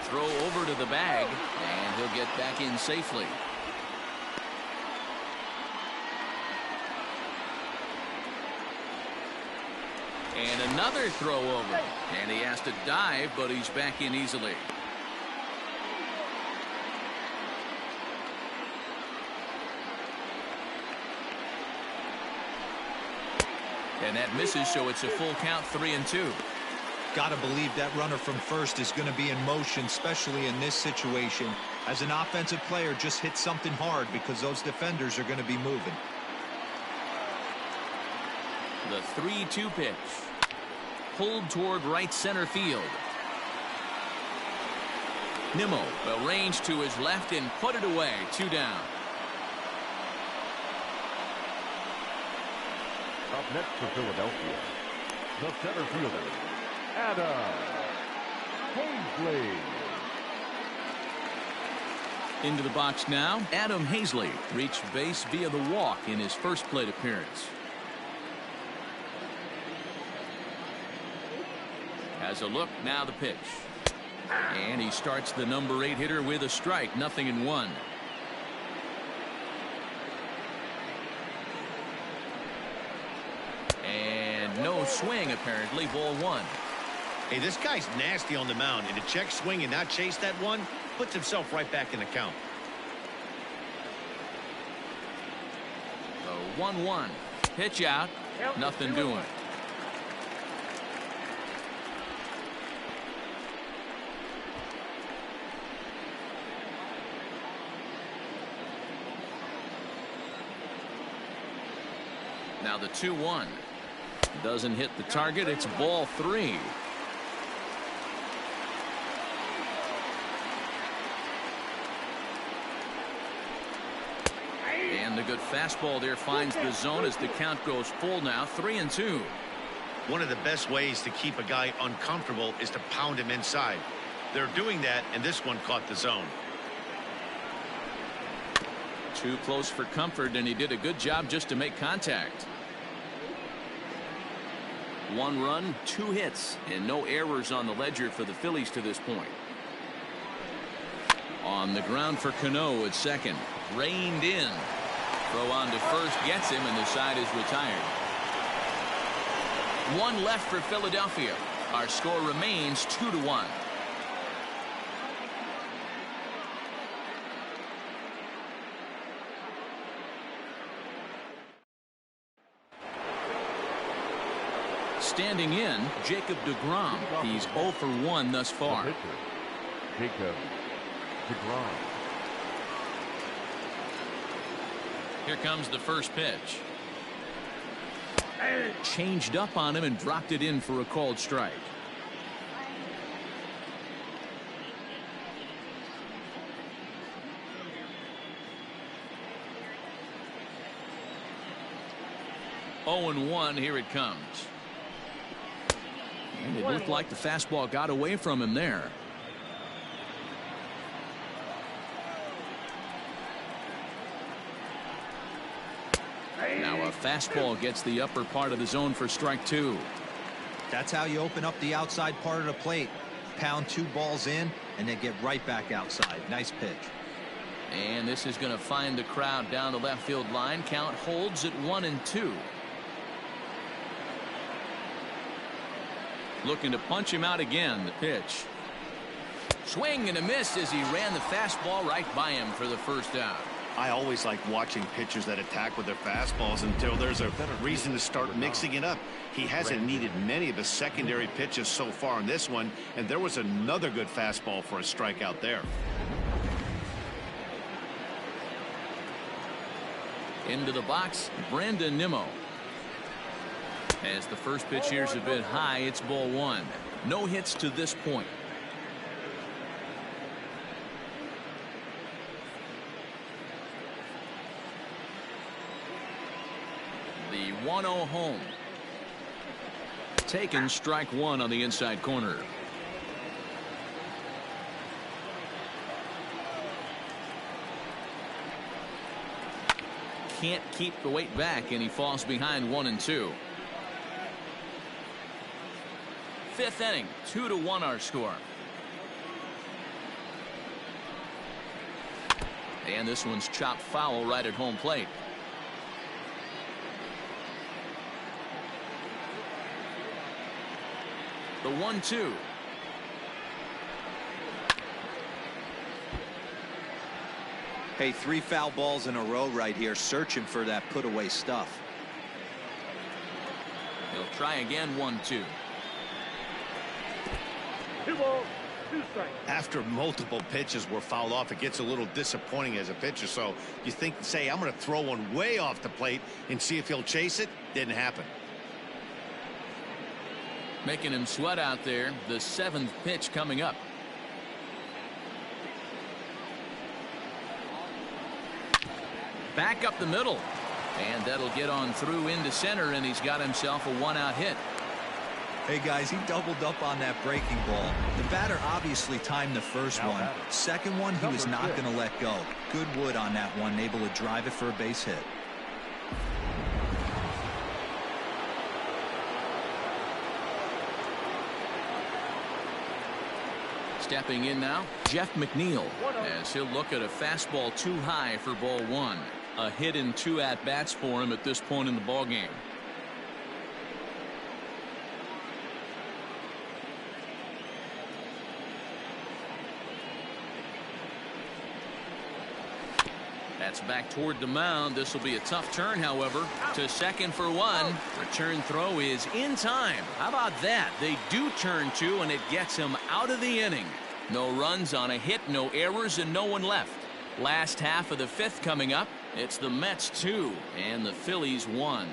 Speaker 1: Throw over to the bag, and he'll get back in safely. And another throw over, and he has to dive, but he's back in easily. And that misses, so it's a full count, 3-2.
Speaker 4: Got to believe that runner from first is going to be in motion, especially in this situation. As an offensive player, just hit something hard because those defenders are going to be moving.
Speaker 1: The 3-2 pitch. Pulled toward right center field. Nimmo arranged to his left and put it away. 2 down.
Speaker 3: Up next for Philadelphia, the center fielder, Adam Hazley.
Speaker 1: Into the box now, Adam Hazley reached base via the walk in his first plate appearance. Has a look, now the pitch. And he starts the number 8 hitter with a strike, 0-1. And no swing, apparently, ball 1.
Speaker 2: Hey, this guy's nasty on the mound, and to check swing and not chase that one puts himself right back in the count.
Speaker 1: The 1-1. Pitch out, nothing doing. Now the 2-1. Doesn't hit the target. It's ball 3. And the good fastball there finds the zone as the count goes full now, 3-2.
Speaker 2: One of the best ways to keep a guy uncomfortable is to pound him inside. They're doing that, and this one caught the zone.
Speaker 1: Too close for comfort, and he did a good job just to make contact. 1 run, 2 hits, and no errors on the ledger for the Phillies to this point. On the ground for Cano at second. Reined in. Throw on to first, gets him, and the side is retired. 1 left for Philadelphia. Our score remains 2-1. Standing in, Jacob deGrom. He's 0 for 1 thus far.
Speaker 3: Jacob deGrom.
Speaker 1: Here comes the first pitch. Changed up on him and dropped it in for a called strike. Oh and 1, here it comes. And it looked like the fastball got away from him there. Now a fastball gets the upper part of the zone for strike 2.
Speaker 4: That's how you open up the outside part of the plate. Pound 2 balls in and then get right back outside. Nice pitch.
Speaker 1: And this is going to find the crowd down the left field line. Count holds at 1-2. Looking to punch him out again. The pitch. Swing and a miss as he ran the fastball right by him for the first out.
Speaker 2: I always like watching pitchers that attack with their fastballs until there's a reason to start mixing it up. He hasn't needed many of the secondary pitches so far in this one, and there was another good fastball for a strikeout there.
Speaker 1: Into the box, Brandon Nimmo. As the first pitch here's a bit high, it's ball 1. No hits to this point. The 1-0 home. Taken, strike 1 on the inside corner. Can't keep the weight back, and he falls behind 1-2. 5th inning, 2-1 our score. And this one's chopped foul right at home plate. The 1-2.
Speaker 4: Hey, 3 foul balls in a row right here, searching for that put away stuff.
Speaker 1: He'll try again. 1-2.
Speaker 5: 2 balls, 2 strikes.
Speaker 2: After multiple pitches were fouled off, it gets a little disappointing as a pitcher. So you think, say, I'm going to throw one way off the plate and see if he'll chase it. Didn't happen.
Speaker 1: Making him sweat out there. The 7th pitch coming up. Back up the middle. And that'll get on through into center, and he's got himself a 1-out hit.
Speaker 4: Hey, guys, he doubled up on that breaking ball. The batter obviously timed the first
Speaker 3: Now
Speaker 4: one.
Speaker 3: batter.
Speaker 4: Second one, he was
Speaker 3: Number
Speaker 4: not
Speaker 3: 6.
Speaker 4: going to let go. Good wood on that one, able to drive it for a base hit.
Speaker 1: Stepping in now, Jeff McNeil, as he'll look at a fastball too high for ball 1. A hit and 2 at-bats for him at this point in the ballgame. That's back toward the mound. This will be a tough turn, however. To second for 1. Return throw is in time. How about that? They do turn 2, and it gets him out of the inning. No runs on a hit, no errors, and no one left. Last half of the 5th coming up. It's the Mets 2 and the Phillies 1.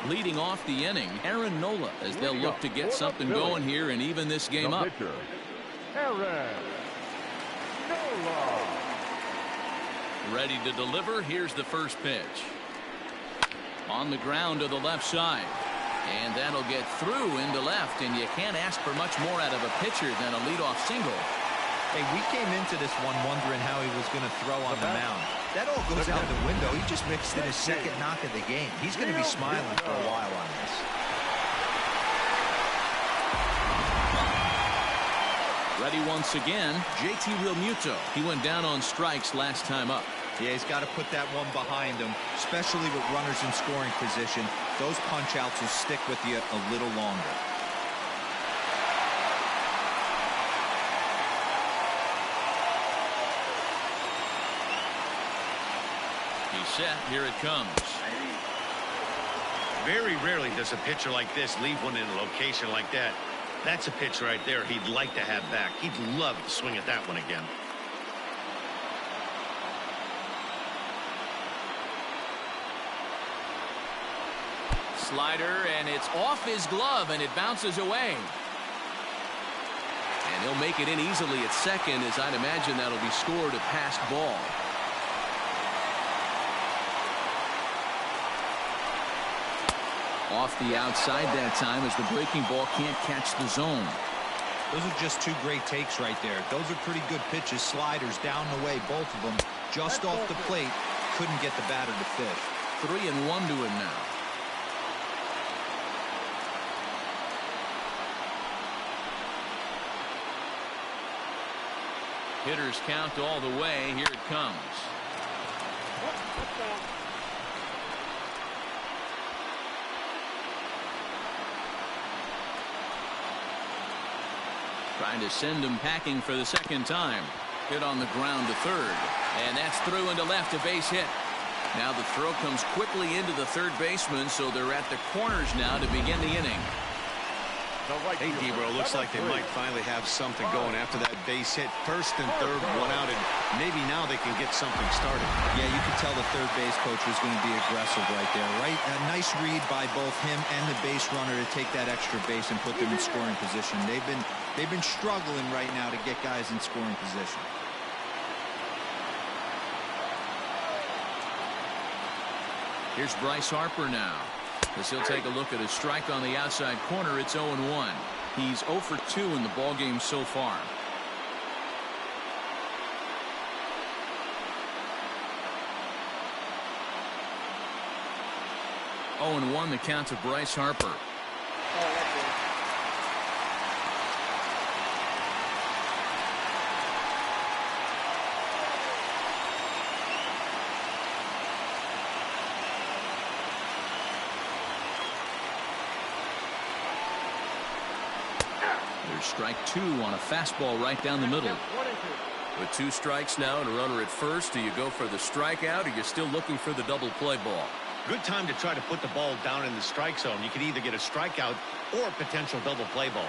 Speaker 1: Leading off the inning, Aaron Nola, as they'll look to get something going here and even this game up.
Speaker 3: Pitcher, Aaron Nola.
Speaker 1: Ready to deliver. Here's the first pitch. On the ground to the left side. And that'll get through into left, and you can't ask for much more out of a pitcher than a leadoff single.
Speaker 4: Hey, we came into this one wondering how he was going to throw on the mound. That all goes out the window. He just mixed in his second knock of the game. He's going to be smiling for a while on this.
Speaker 1: Ready once again, JT Realmuto. He went down on strikes last time up.
Speaker 4: Yeah, he's got to put that one behind him, especially with runners in scoring position. Those punch-outs will stick with you a little longer.
Speaker 1: He's set. Here it comes.
Speaker 2: Very rarely does a pitcher like this leave one in a location like that. That's a pitch right there he'd like to have back. He'd love to swing at that one again.
Speaker 1: Slider, and it's off his glove, and it bounces away. And he'll make it in easily at second, as I'd imagine that'll be scored a passed ball. Off the outside that time, as the breaking ball can't catch the zone.
Speaker 4: Those are just 2 great takes right there. Those are pretty good pitches. Sliders down the way, both of them. Just off the plate. Couldn't get the batter to fish.
Speaker 1: 3-1 to him now. Hitters count all the way. Here it comes. Trying to send him packing for the second time. Hit on the ground to third. And that's through into left, a base hit. Now the throw comes quickly into the third baseman, so they're at the corners now to begin the inning.
Speaker 2: Hey, Debro, looks like they might finally have something going after that base hit. First and third, 1 out, and maybe now they can get something started.
Speaker 4: Yeah, you can tell the third base coach was going to be aggressive right there, right? A nice read by both him and the base runner to take that extra base and put them in scoring position. They've been struggling right now to get guys in scoring position.
Speaker 1: Here's Bryce Harper now, as he'll take a look at a strike on the outside corner. It's 0-1. He's 0 for 2 in the ballgame so far. 0-1 the count to Bryce Harper. There's strike 2 on a fastball right down the middle. With 2 strikes now and a runner at first, do you go for the strikeout, or are you still looking for the double play ball?
Speaker 2: Good time to try to put the ball down in the strike zone. You could either get a strikeout or a potential double play ball.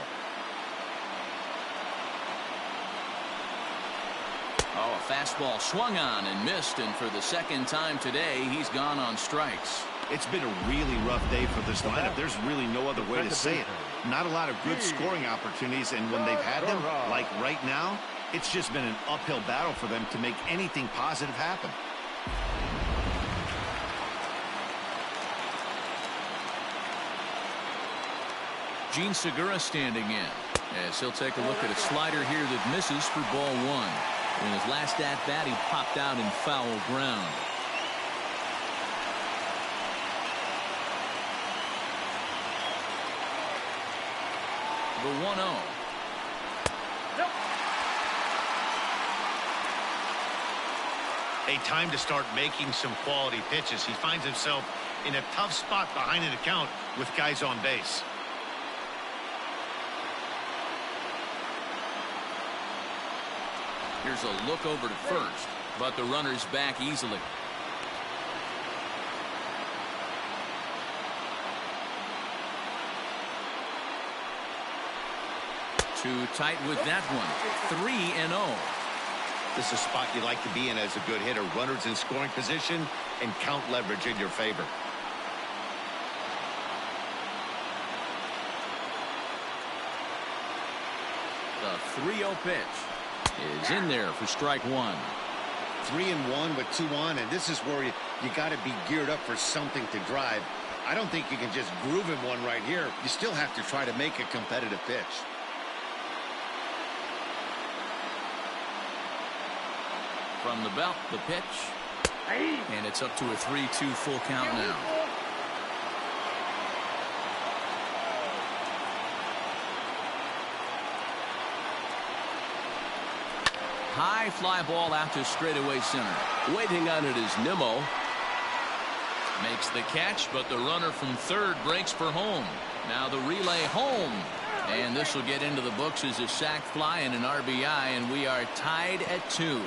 Speaker 1: Oh, a fastball swung on and missed, and for the second time today, he's gone on strikes.
Speaker 2: It's been a really rough day for this lineup. There's really no other way to say it. Not a lot of good scoring opportunities, and when they've had them, like right now, it's just been an uphill battle for them to make anything positive happen.
Speaker 1: Gene Segura standing in, as he'll take a look at a slider here that misses for ball one. In his last at-bat, he popped out in foul ground. The 1-0.
Speaker 2: A time to start making some quality pitches. He finds himself in a tough spot behind an account with guys on base.
Speaker 1: Here's a look over to first, but the runner's back easily. Too tight with that one. 3-0.
Speaker 2: This is a spot you like to be in as a good hitter. Runners in scoring position and count leverage in your favor.
Speaker 1: The 3-0 pitch is in there for strike one.
Speaker 2: 3-1 with 2 on, and this is where you got to be geared up for something to drive. I don't think you can just groove him one right here. You still have to try to make a competitive pitch.
Speaker 1: From the belt, the pitch, and it's up to a 3-2 full count now. High fly ball out to straightaway center. Waiting on it is Nimmo. Makes the catch, but the runner from third breaks for home. Now the relay home. And this will get into the books as a sac fly and an RBI, and we are tied at 2.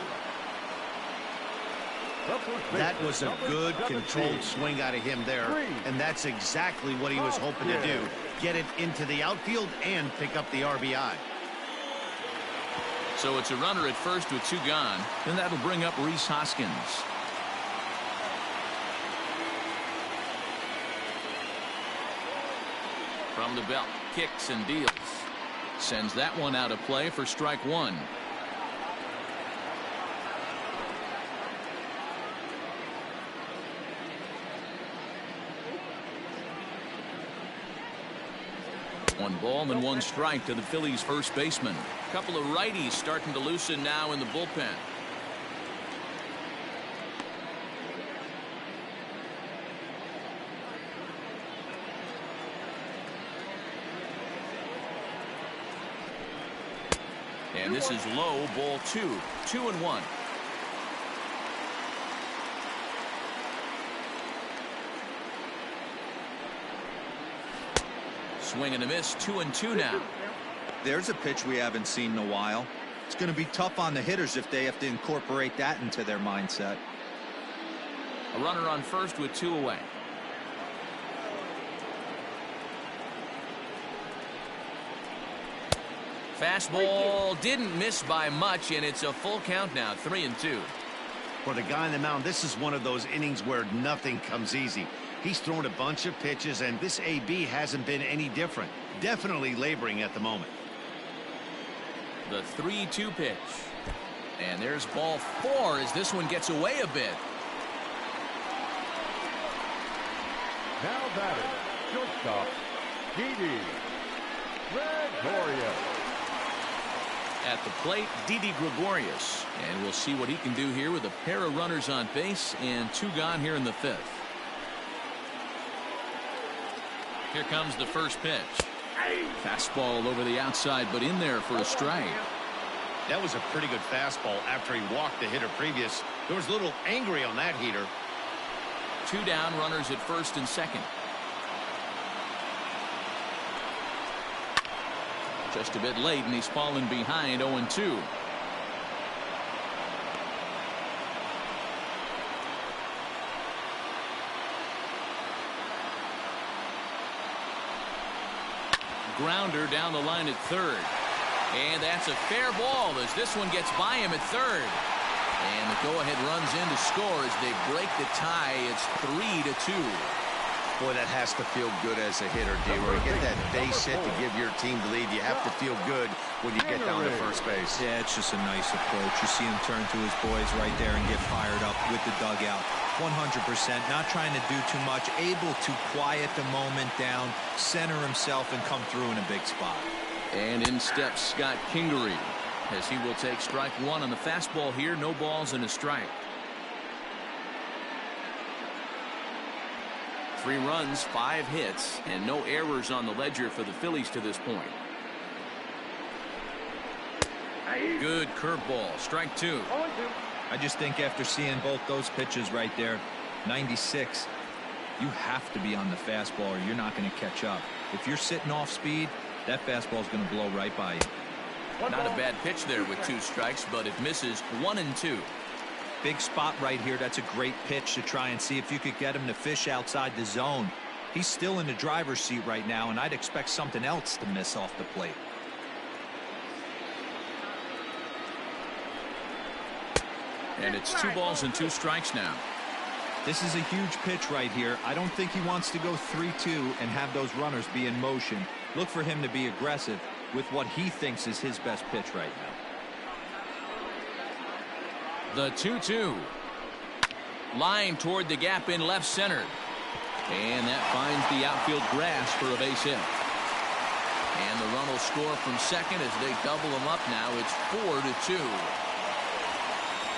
Speaker 2: That was a good controlled swing out of him there, and that's exactly what he was hoping to do. Get it into the outfield and pick up the RBI.
Speaker 1: So it's a runner at first with 2 gone, and that'll bring up Rhys Hoskins. From the belt, kicks and deals. Sends that one out of play for strike one. One ball and 1 strike to the Phillies first baseman. A couple of righties starting to loosen now in the bullpen. And this is low, ball 2. 2-1. Swing and a miss. 2-2 now.
Speaker 4: There's a pitch we haven't seen in a while. It's going to be tough on the hitters if they have to incorporate that into their mindset.
Speaker 1: A runner on first with 2 away. Fastball didn't miss by much, and it's a full count now. 3-2.
Speaker 2: For the guy on the mound, this is one of those innings where nothing comes easy. He's thrown a bunch of pitches, and this AB hasn't been any different. Definitely laboring at the moment.
Speaker 1: The 3-2 pitch. And there's ball 4 as this one gets away a bit.
Speaker 3: Now batting, shortstop, Didi Gregorius.
Speaker 1: At the plate, Didi Gregorius. And we'll see what he can do here with a pair of runners on base and 2 gone here in the 5th. Here comes the first pitch. Fastball over the outside, but in there for a strike.
Speaker 2: That was a pretty good fastball after he walked the hitter previous. There was a little angry on that heater.
Speaker 1: 2 down, runners at first and second. Just a bit late, and he's fallen behind 0-2. Grounder down the line at third. And that's a fair ball as this one gets by him at third. And the go-ahead runs in to score as they break the tie. It's 3-2.
Speaker 2: Boy, that has to feel good as a hitter, D-Roy. Get that base hit to give your team the lead. You have to feel good when you get down to first base.
Speaker 4: Yeah, it's just a nice approach. You see him turn to his boys right there and get fired up with the dugout. 100%, not trying to do too much, able to quiet the moment down, center himself, and come through in a big spot.
Speaker 1: And in steps Scott Kingery, as he will take strike one on the fastball here. No balls and a strike. 3 runs, 5 hits, and no errors on the ledger for the Phillies to this point. Good curveball, strike 2.
Speaker 4: I just think after seeing both those pitches right there, 96, you have to be on the fastball or you're not going to catch up. If you're sitting off speed, that fastball is going to blow right by you.
Speaker 1: Not a bad pitch there with 2 strikes, but it misses 1 and 2.
Speaker 4: Big spot right here. That's a great pitch to try and see if you could get him to fish outside the zone. He's still in the driver's seat right now, and I'd expect something else to miss off the plate.
Speaker 1: And it's 2 balls and 2 strikes now.
Speaker 4: This is a huge pitch right here. I don't think he wants to go 3-2 and have those runners be in motion. Look for him to be aggressive with what he thinks is his best pitch right now.
Speaker 1: The 2-2. Line toward the gap in left center. And that finds the outfield grass for a base hit. And the run will score from second as they double him up now. It's 4-2.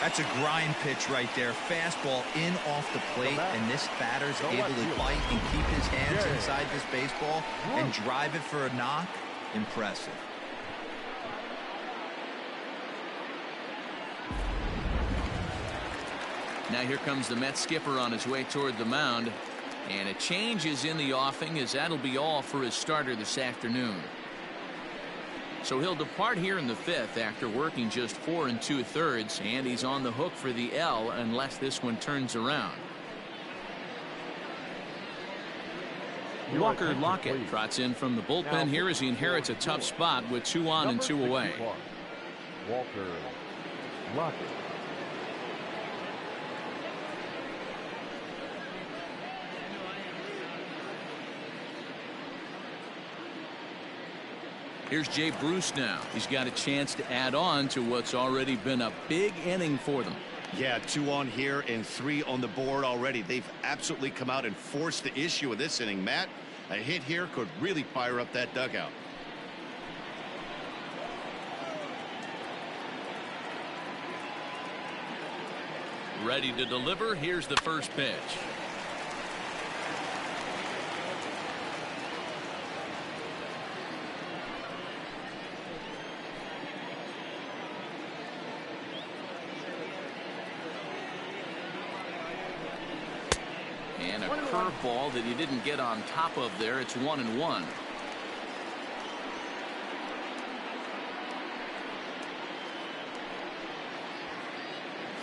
Speaker 4: That's a grind pitch right there. Fastball in off the plate, and this batter's able to bite and keep his hands inside this baseball and drive it for a knock. Impressive.
Speaker 1: Now here comes the Mets skipper on his way toward the mound. And a change is in the offing, as that'll be all for his starter this afternoon. So he'll depart here in the 5th after working just 4 2/3, and he's on the hook for the L unless this one turns around. Walker Lockett trots in from the bullpen here as he inherits a tough spot with 2 on and 2 away.
Speaker 3: Walker Lockett.
Speaker 1: Here's Jay Bruce now. He's got a chance to add on to what's already been a big inning for them.
Speaker 2: Yeah, 2 on here and 3 on the board already. They've absolutely come out and forced the issue of this inning. Matt, a hit here could really fire up that dugout.
Speaker 1: Ready to deliver. Here's the first pitch. And a curveball that he didn't get on top of there. It's 1-1.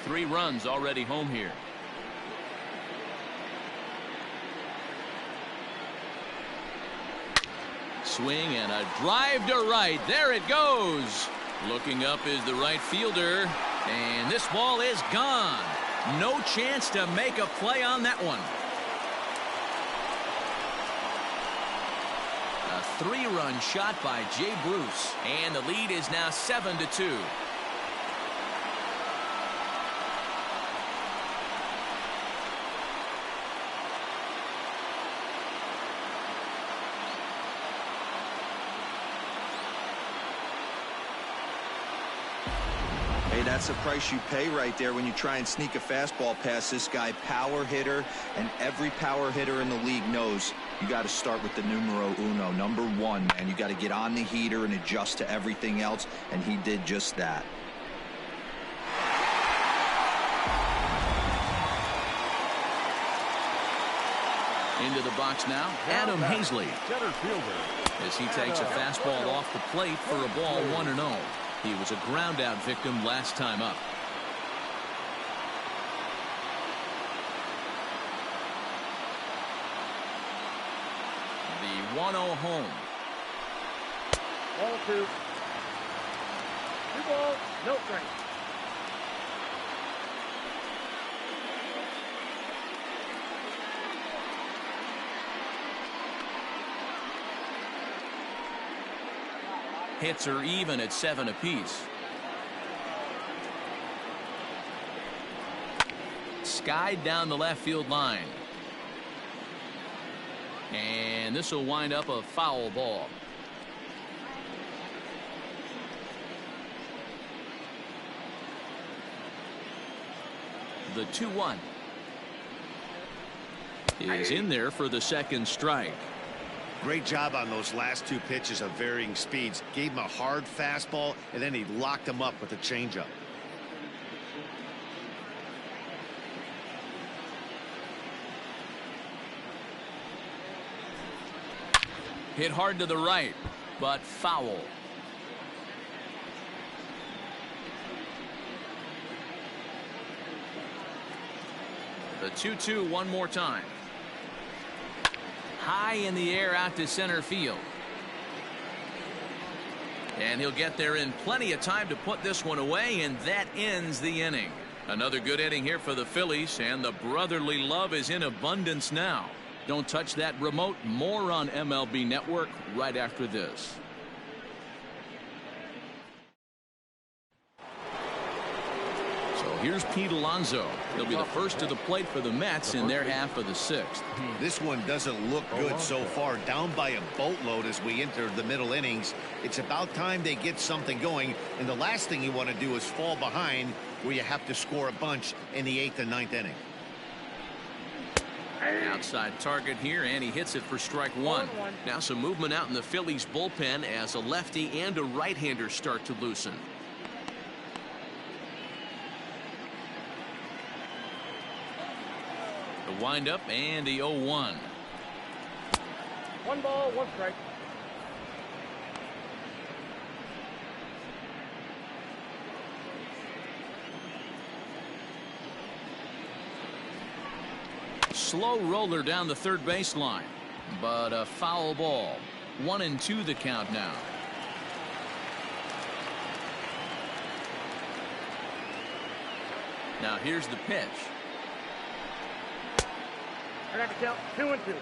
Speaker 1: Three runs already home here. Swing and a drive to right. There it goes. Looking up is the right fielder. And this ball is gone. No chance to make a play on that one. A 3-run shot by Jay Bruce. And the lead is now 7-2.
Speaker 4: Hey, that's the price you pay right there when you try and sneak a fastball past this guy. Power hitter, and every power hitter in the league knows you got to start with the numero uno, number 1, man. You got to get on the heater and adjust to everything else, and he did just that.
Speaker 1: Into the box now, Adam Hazley, as he takes a fastball off the plate for a ball 1-0. He was a ground-out victim last time up. The 1-0 home.
Speaker 5: Ball 2. 2 balls, no strikes.
Speaker 1: Hits are even at 7 apiece. Skied down the left field line. And this will wind up a foul ball. The 2-1 is in there for the second strike.
Speaker 2: Great job on those last 2 pitches of varying speeds. Gave him a hard fastball, and then he locked him up with a changeup.
Speaker 1: Hit hard to the right, but foul. The 2-2 one more time. High in the air out to center field. And he'll get there in plenty of time to put this one away, and that ends the inning. Another good inning here for the Phillies, and the brotherly love is in abundance now. Don't touch that remote. More on MLB Network right after this. So here's Pete Alonso. He'll be the first to the plate for the Mets in their half of the 6th.
Speaker 2: This one doesn't look good so far. Down by a boatload as we enter the middle innings. It's about time they get something going, and the last thing you want to do is fall behind where you have to score a bunch in the 8th and 9th inning.
Speaker 1: Outside target here, and he hits it for strike 1. Now some movement out in the Phillies bullpen as a lefty and a right-hander start to loosen. The windup and the 0-1.
Speaker 5: 1 ball, 1 strike.
Speaker 1: Slow roller down the third baseline, but a foul ball. 1-2 the count now. Now here's the pitch.
Speaker 5: I got to count 2-2.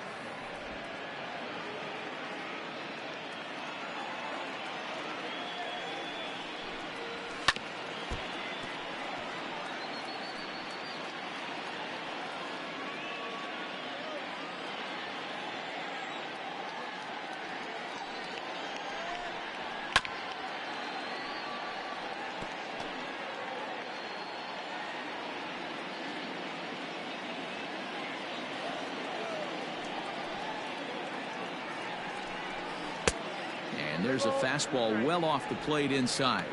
Speaker 1: And there's a fastball well off the plate inside.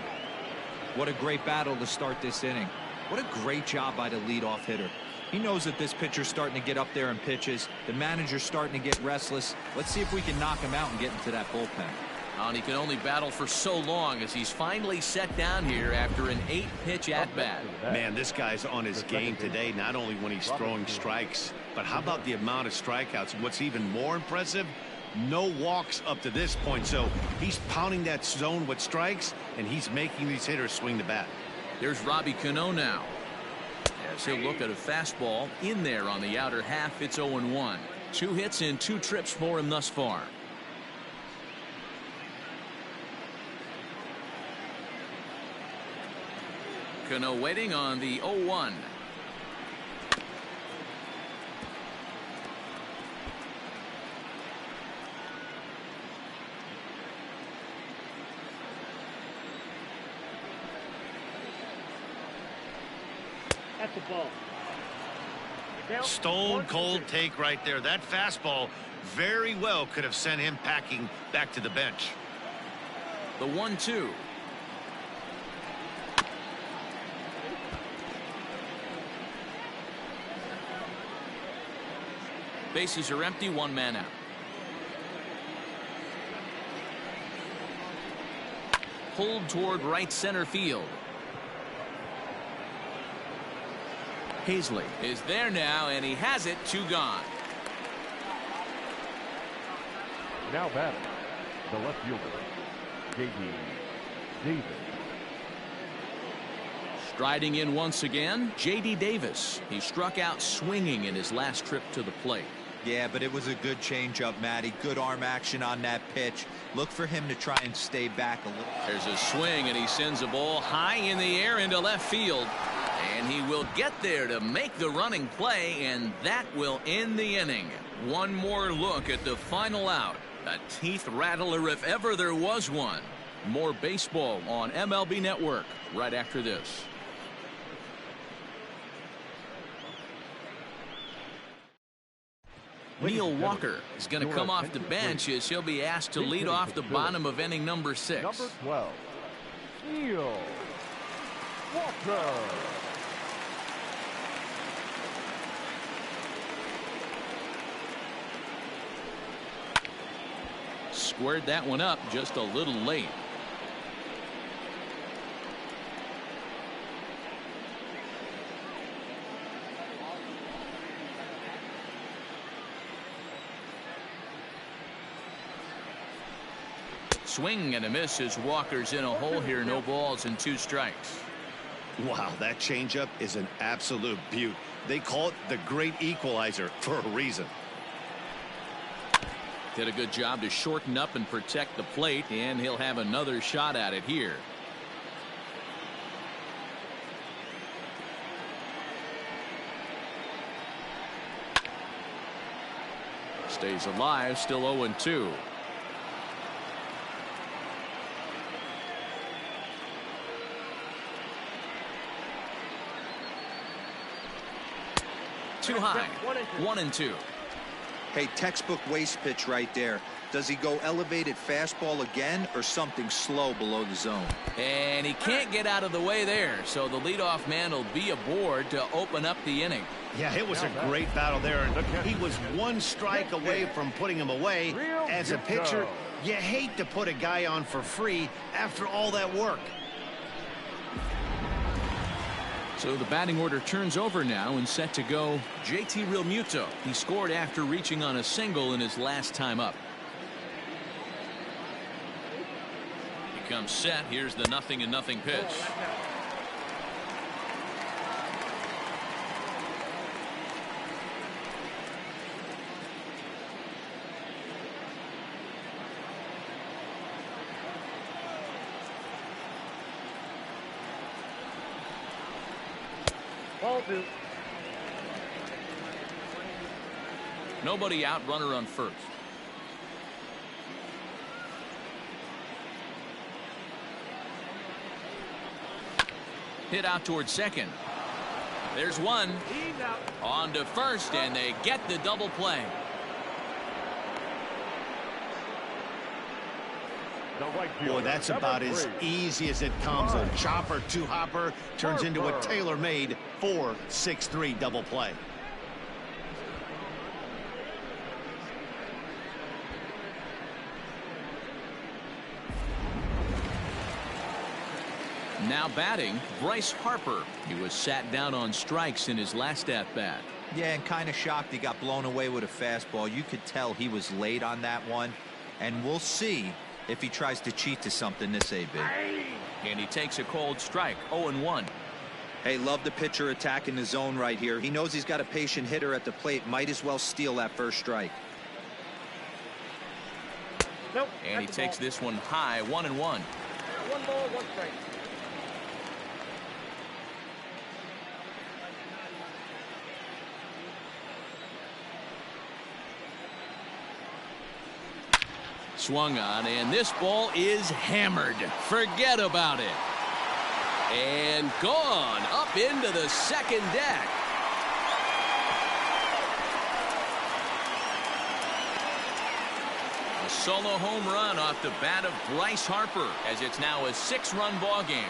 Speaker 4: What a great battle to start this inning. What a great job by the leadoff hitter. He knows that this pitcher's starting to get up there in pitches. The manager's starting to get restless. Let's see if we can knock him out and get into that bullpen.
Speaker 1: And he can only battle for so long as he's finally set down here after an 8-pitch at-bat.
Speaker 2: Man, this guy's on his game today, not only when he's throwing strikes, but how about the amount of strikeouts? What's even more impressive, no walks up to this point. So he's pounding that zone with strikes, and he's making these hitters swing the bat.
Speaker 1: There's Robbie Cano now, as he'll look at a fastball in there on the outer half. It's 0-1. 2 hits and 2 trips for him thus far. Cano waiting on the 0-1.
Speaker 5: That's the ball.
Speaker 2: Stone cold take right there. That fastball very well could have sent him packing back to the bench.
Speaker 1: The 1-2. Bases are empty, 1 man out. Pulled toward right center field. Hazley is there now, and he has it. 2 gone.
Speaker 3: Now batting, the left fielder, J.D. Davis.
Speaker 1: Striding in once again, J.D. Davis. He struck out swinging in his last trip to the plate.
Speaker 4: Yeah, but it was a good changeup, Matty. Good arm action on that pitch. Look for him to try and stay back a little.
Speaker 1: There's a swing, and he sends a ball high in the air into left field. And he will get there to make the running play, and that will end the inning. One more look at the final out. A teeth rattler if ever there was one. More baseball on MLB Network right after this. Neil Walker is going to come off the bench as he'll be asked to lead off the bottom of inning number 6.
Speaker 3: Number 12, Neil Walker.
Speaker 1: Squared that one up just a little late. Swing and a miss as Walker's in a hole here. No balls and 2 strikes.
Speaker 2: Wow, that changeup is an absolute beaut. They call it the great equalizer for a reason.
Speaker 1: Did a good job to shorten up and protect the plate, and he'll have another shot at it here. Stays alive, still 0-2. Too high. 1-2.
Speaker 4: Hey, textbook waste pitch right there. Does he go elevated fastball again or something slow below the zone?
Speaker 1: And he can't get out of the way there, so the leadoff man will be aboard to open up the inning.
Speaker 2: Yeah, it was a great battle there, and he was 1 strike away from putting him away. As a pitcher, you hate to put a guy on for free after all that work.
Speaker 1: So the batting order turns over now and set to go JT Realmuto. He scored after reaching on a single in his last time up. He comes set. Here's the 0-0 pitch.
Speaker 5: Ball 2.
Speaker 1: Nobody out, runner on first. Hit out towards second. There's one.
Speaker 5: He's out.
Speaker 1: On to first, and they get the double play.
Speaker 2: Boy, that's about as easy as it comes. A chopper 2-hopper turns into a tailor-made 4-6-3 double play.
Speaker 1: Now batting, Bryce Harper. He was sat down on strikes in his last at-bat.
Speaker 4: Yeah, and kind of shocked he got blown away with a fastball. You could tell he was late on that one, and we'll see if he tries to cheat to something this AB.
Speaker 1: And he takes a cold strike. 0-1.
Speaker 4: Hey, love the pitcher attacking the zone right here. He knows he's got a patient hitter at the plate. Might as well steal that first strike.
Speaker 5: Nope.
Speaker 1: And he takes this one high. 1-1.
Speaker 5: 1 ball, 1 strike.
Speaker 1: Swung on, and this ball is hammered. Forget about it. And gone up into the second deck. A solo home run off the bat of Bryce Harper, as it's now a 6-run ball game.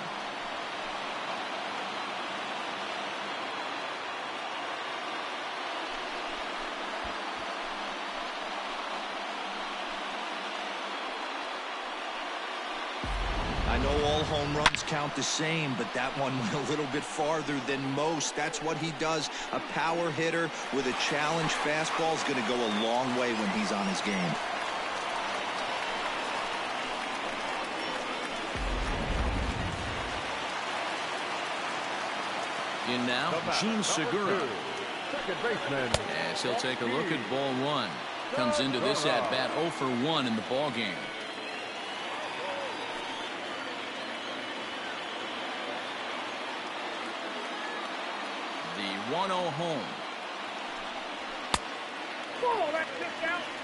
Speaker 4: I know all home runs count the same, but that one went a little bit farther than most. That's what he does. A power hitter with a challenge fastball is going to go a long way when he's on his game.
Speaker 1: In now, Gene Segura.
Speaker 3: second baseman.
Speaker 1: As he'll take a look at ball one. Comes into this at bat 0 for 1 in the ball game. The 1-0 home.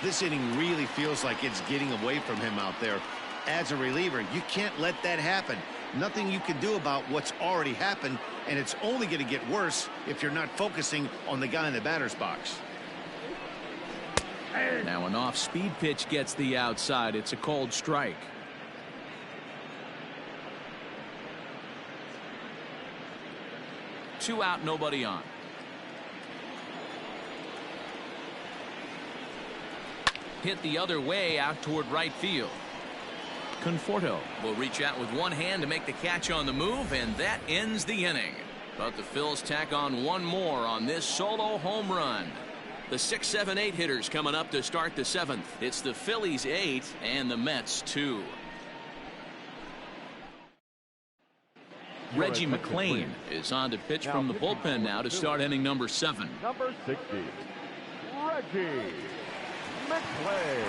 Speaker 2: This inning really feels like it's getting away from him out there. As a reliever, you can't let that happen. Nothing you can do about what's already happened, and it's only going to get worse if you're not focusing on the guy in the batter's box.
Speaker 1: Now an off-speed pitch gets the outside. It's a cold strike. Two out, nobody on. Hit the other way out toward right field. Conforto will reach out with one hand to make the catch on the move, and that ends the inning. But the Phils tack on one more on this solo home run. The 6, 7, 8 hitters coming up to start the 7th. It's the Phillies 8 and the Mets 2. Reggie McClain is on to pitch from the bullpen now to start inning number 7.
Speaker 3: Number 60, Reggie McClain.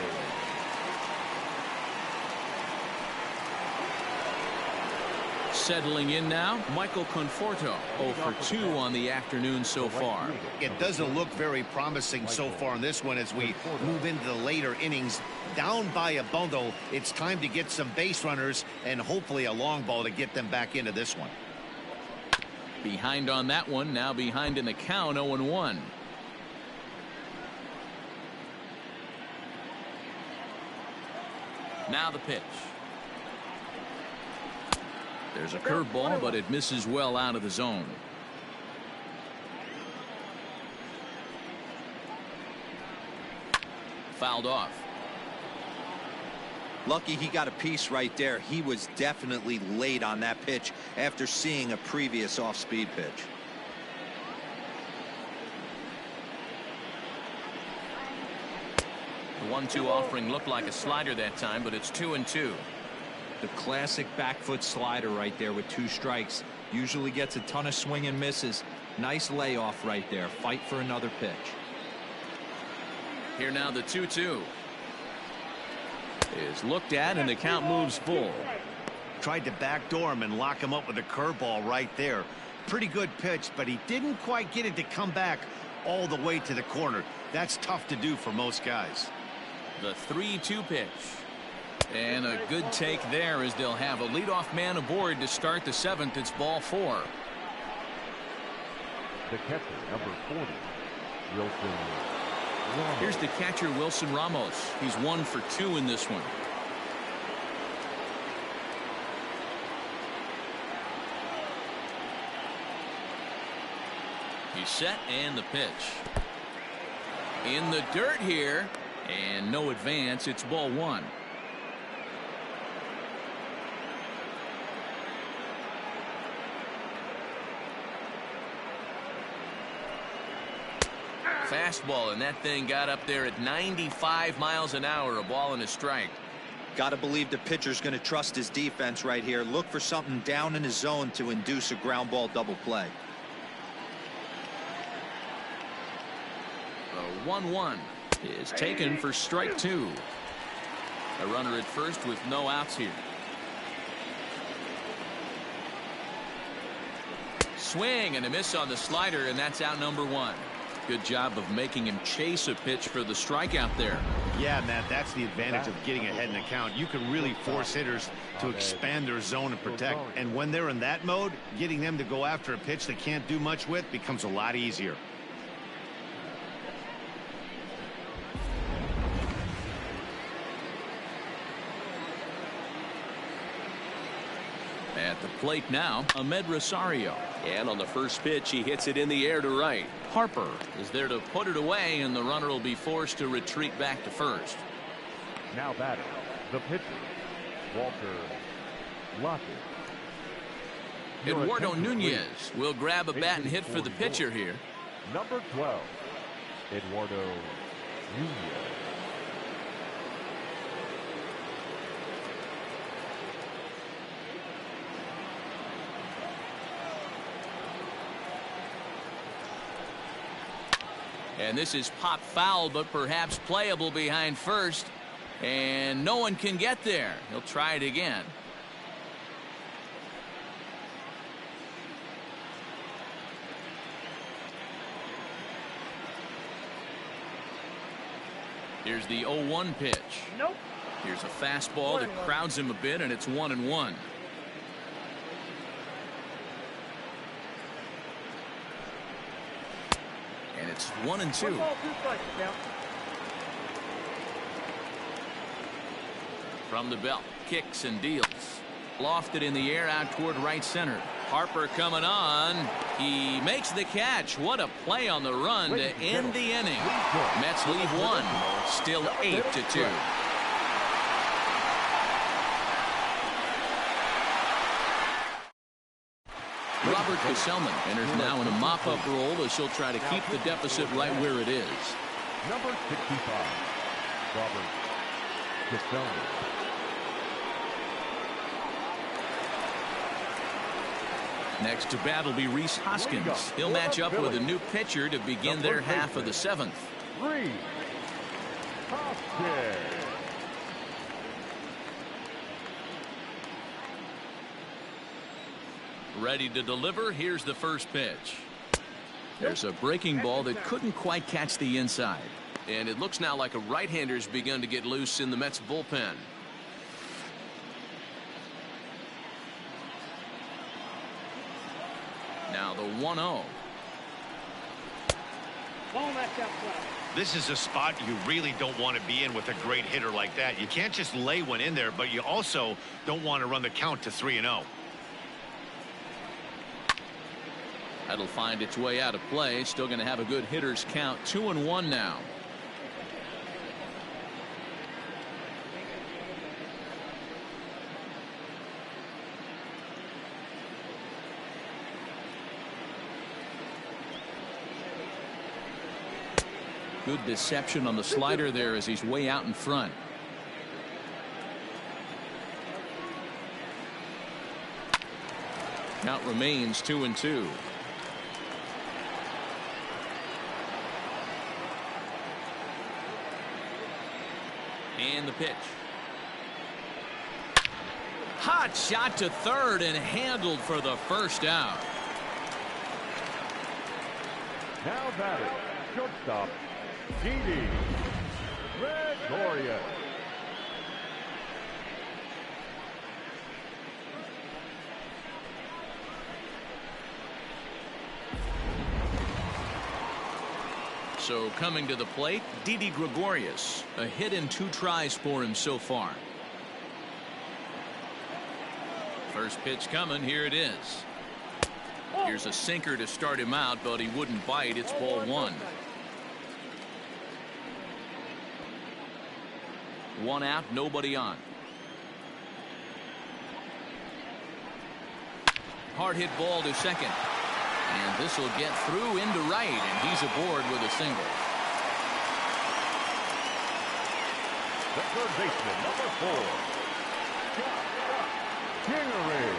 Speaker 1: Settling in now, Michael Conforto, 0 for 2 on the afternoon so far.
Speaker 2: It doesn't look very promising so far in this one as we move into the later innings. Down by a bundle, it's time to get some base runners and hopefully a long ball to get them back into this one.
Speaker 1: Behind on that one, now behind in the count, 0-1. Now the pitch. There's a curveball, but it misses well out of the zone. Fouled off.
Speaker 4: Lucky he got a piece right there. He was definitely late on that pitch after seeing a previous off-speed pitch.
Speaker 1: The 1-2 offering looked like a slider that time, but it's 2-2.
Speaker 4: The classic back foot slider right there with 2 strikes. Usually gets a ton of swing and misses. Nice layoff right there. Fight for another pitch.
Speaker 1: Here now the 2-2 is looked at, and the count moves full.
Speaker 2: Tried to backdoor him and lock him up with a curveball right there. Pretty good pitch, but he didn't quite get it to come back all the way to the corner. That's tough to do for most guys.
Speaker 1: The 3-2 pitch. And a good take there as they'll have a leadoff man aboard to start the 7th. It's ball 4.
Speaker 3: The catcher, number 40, Wilson Ramos.
Speaker 1: Here's the catcher, Wilson Ramos. He's 1 for 2 in this one. He's set, and the pitch. In the dirt here, and no advance. It's ball 1. Fastball, and that thing got up there at 95 miles an hour. A ball and a strike.
Speaker 4: Got to believe the pitcher's going to trust his defense right here. Look for something down in his zone to induce a ground ball double play.
Speaker 1: The 1-1 is taken for strike 2. A runner at first with no outs here. Swing and a miss on the slider, and that's out number 1. Good job of making him chase a pitch for the strikeout there.
Speaker 2: Yeah, Matt, that's the advantage of getting ahead in the count. You can really force hitters to expand their zone and protect. And when they're in that mode, getting them to go after a pitch they can't do much with becomes a lot easier.
Speaker 1: At the plate now, Ahmed Rosario. And on the first pitch, he hits it in the air to right. Harper is there to put it away, and the runner will be forced to retreat back to first.
Speaker 3: Now batting, the pitcher, Walter Lockett.
Speaker 1: Eduardo Nunez will grab a bat and hit for the pitcher here.
Speaker 3: Number 12, Eduardo Nunez.
Speaker 1: And this is pop foul, but perhaps playable behind first. And no one can get there. He'll try it again. Here's the 0-1 pitch.
Speaker 5: Nope.
Speaker 1: Here's a fastball that crowds him a bit, and it's 1-1. And it's 1-2.
Speaker 5: 1 ball, 2 strikes now.
Speaker 1: From the belt, kicks and deals. Lofted in the air out toward right center. Harper coming on. He makes the catch. What a play on the run to end the inning. Mets lead 1. Still 8-2. Robert Gesellman enters now in a mop-up role as he'll try to keep the deficit right where it is.
Speaker 3: Number 65, Robert Gesellman.
Speaker 1: Next to bat will be Rhys Hoskins. He'll match up with a new pitcher to begin their half of the 7th.
Speaker 3: Rhys Hoskins.
Speaker 1: Ready to deliver. Here's the first pitch. There's a breaking ball that couldn't quite catch the inside.
Speaker 7: And it looks now like a right-hander's begun to get loose in the Mets bullpen.
Speaker 1: Now the 1-0.
Speaker 2: This is a spot you really don't want to be in with a great hitter like that. You can't just lay one in there, but you also don't want to run the count to 3-0.
Speaker 1: That'll find its way out of play. Still going to have a good hitter's count. 2-1 now. Good deception on the slider there as he's way out in front. Count remains 2-2. And the pitch. Hot shot to third and handled for the first out.
Speaker 3: Now batting, shortstop, Didi Gregorius.
Speaker 1: So coming to the plate, Didi Gregorius. A hit and 2 tries for him so far. First pitch coming. Here it is. Here's a sinker to start him out, but he wouldn't bite. It's ball 1. 1 out, nobody on. Hard hit ball to second. And this will get through into right, and he's aboard with a single.
Speaker 3: The third baseman, number 4, Kingery.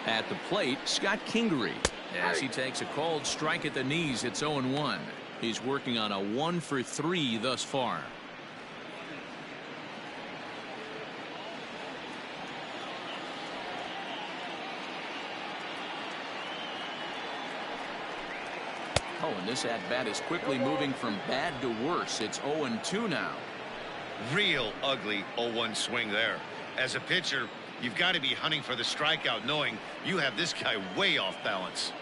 Speaker 1: At the plate, Scott Kingery. As he takes a called strike at the knees, it's 0-1. He's working on a 1-for-3 thus far. Oh, and this at-bat is quickly moving from bad to worse. It's 0-2 now.
Speaker 2: Real ugly 0-1 swing there. As a pitcher, you've got to be hunting for the strikeout, knowing you have this guy way off balance.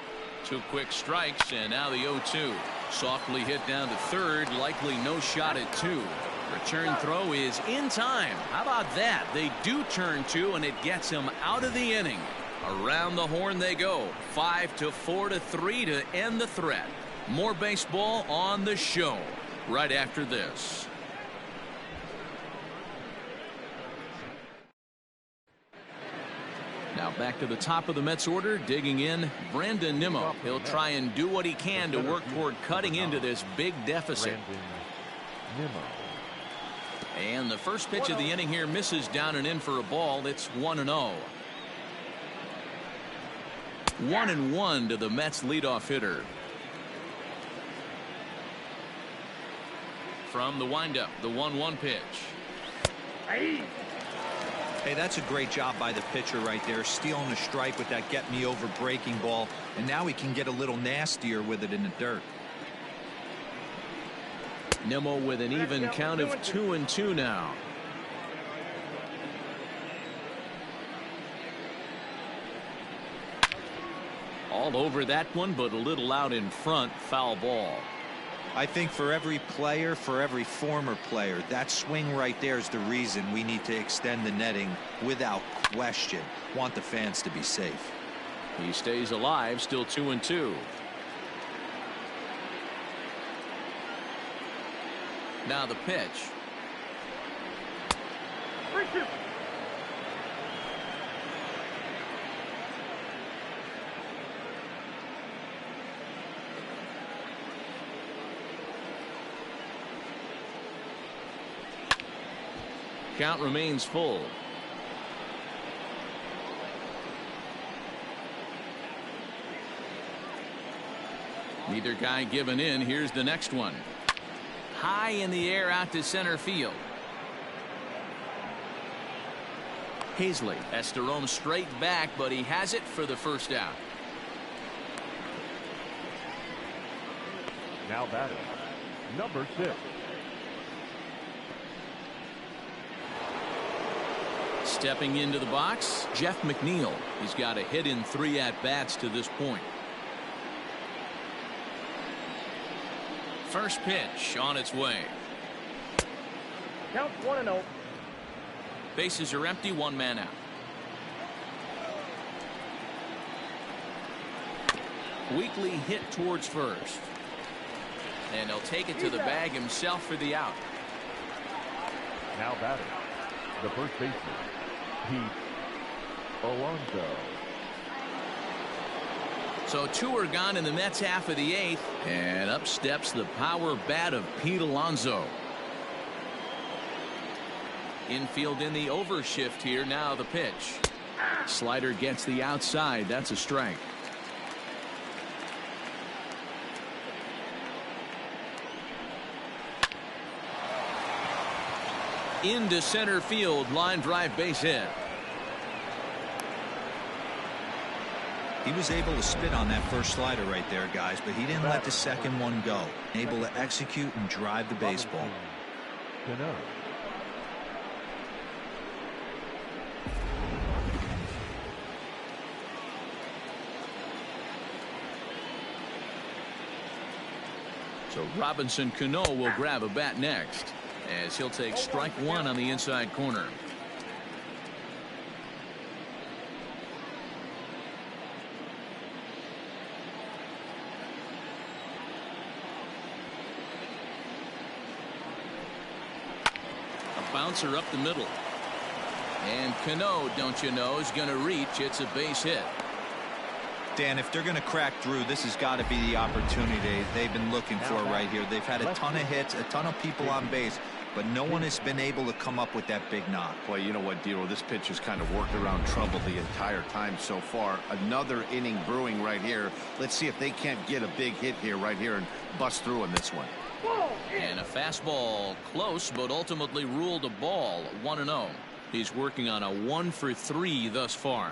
Speaker 1: 2 quick strikes, and now the 0-2. Softly hit down to third, likely no shot at 2. Return throw is in time. How about that? They do turn 2, and it gets him out of the inning. Around the horn they go. 5-4-3 to end the threat. More baseball on the show right after this. Now back to the top of the Mets order, digging in, Brandon Nimmo. He'll try and do what he can to work toward cutting into this big deficit. And the first pitch of the inning here misses down and in for a ball. It's 1-0. 1-1 to the Mets leadoff hitter. From the windup, the 1-1 pitch.
Speaker 4: Hey, that's a great job by the pitcher right there, stealing a strike with that get me over breaking ball, and now he can get a little nastier with it in the dirt.
Speaker 1: Nimmo with an even count of 2-2 now. All over that one, but a little out in front. Foul ball.
Speaker 4: I think for every player, for every former player, that swing right there is the reason we need to extend the netting without question. Want the fans to be safe.
Speaker 1: He stays alive, still 2-2. Now the pitch. Count remains full. Neither guy giving in. Here's the next one. High in the air out to center field. Hazley has to roam straight back, but he has it for the first out.
Speaker 3: Now batting, number 6.
Speaker 1: Stepping into the box, Jeff McNeil. He's got a hit in 3 at-bats to this point. First pitch on its way.
Speaker 5: Count 1-0.
Speaker 1: Bases are empty, 1 man out. Weekly hit towards first. And he'll take it to the bag himself for the out.
Speaker 3: Now batting, the first baseman, Pete Alonso.
Speaker 1: So 2 are gone in the Mets half of the 8th, and up steps the power bat of Pete Alonso. Infield in the overshift here. Now the pitch. Slider gets the outside. That's a strike. Into center field, line drive, base hit.
Speaker 4: He was able to spit on that first slider right there, guys, but he didn't let the second one go. Able to execute and drive the baseball.
Speaker 3: Cano.
Speaker 1: So Robinson Cano will grab a bat next, as he'll take strike 1 on the inside corner. A bouncer up the middle. And Cano, don't you know, is going to reach. It's a base hit.
Speaker 4: Dan, if they're going to crack through, this has got to be the opportunity they've been looking for right here. They've had a ton of hits, a ton of people on base, but no one has been able to come up with that big knock.
Speaker 2: Well, you know what, Dero, this pitch has kind of worked around trouble the entire time so far. Another inning brewing right here. Let's see if they can't get a big hit here right here and bust through in this one.
Speaker 1: And a fastball close, but ultimately ruled a ball. 1-0. He's working on a 1 for 3 thus far.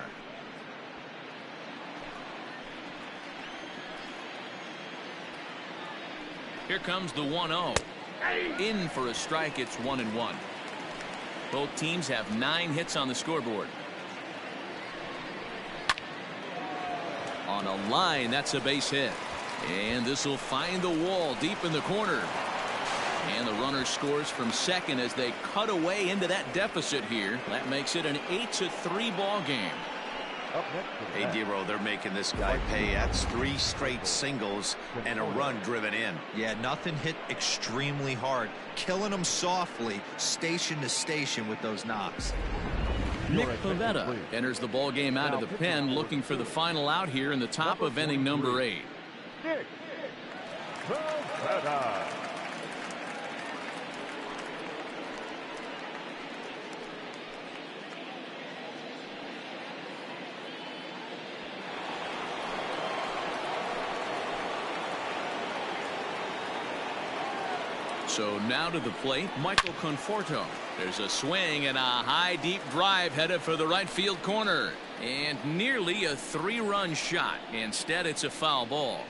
Speaker 1: Here comes the 1-0. In for a strike. It's 1-1. Both teams have 9 hits on the scoreboard. On a line, that's a base hit. And this will find the wall deep in the corner. And the runner scores from second as they cut away into that deficit here. That makes it an 8-3 ball game.
Speaker 2: Hey, Dero, they're making this guy pay. That's 3 straight singles and a run driven in.
Speaker 4: Yeah, nothing hit extremely hard. Killing them softly, station to station with those knocks.
Speaker 1: Nick Pivetta enters the ball game out of the pen, looking for the final out here in the top of inning number 8.
Speaker 3: Nick Pivetta.
Speaker 1: So now to the plate, Michael Conforto. There's a swing and a high deep drive headed for the right field corner. And nearly a 3-run shot. Instead, it's a foul ball.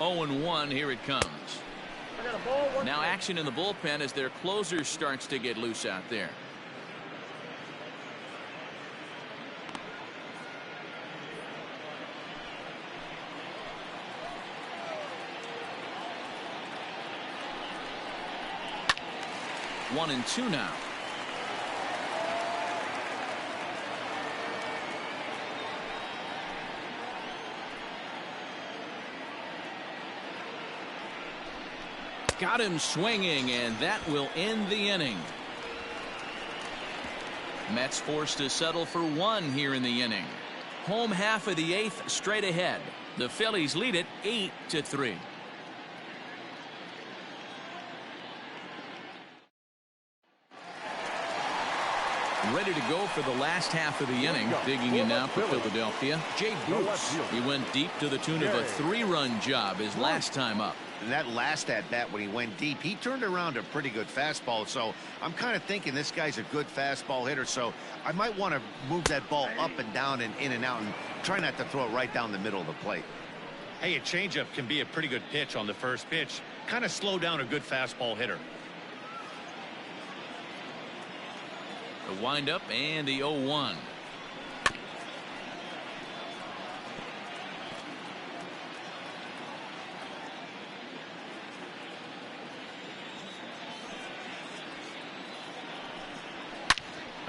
Speaker 1: Oh, 0-1, here it comes. Now action in the bullpen as their closer starts to get loose out there. One and two now. Got him swinging, and that will end the inning. Mets forced to settle for one here in the inning. Home half of the 8th straight ahead. The Phillies lead it 8-3. Ready to go for the last half of the inning. Digging in now for Philadelphia, Jay Bruce. He went deep to the tune of a 3-run job his last time up.
Speaker 2: And that last at bat when he went deep, he turned around a pretty good fastball. So I'm kind of thinking this guy's a good fastball hitter. So I might want to move that ball up and down and in and out and try not to throw it right down the middle of the plate. Hey, a changeup can be a pretty good pitch on the first pitch. Kind of slow down a good fastball hitter.
Speaker 1: The windup and the 0-1.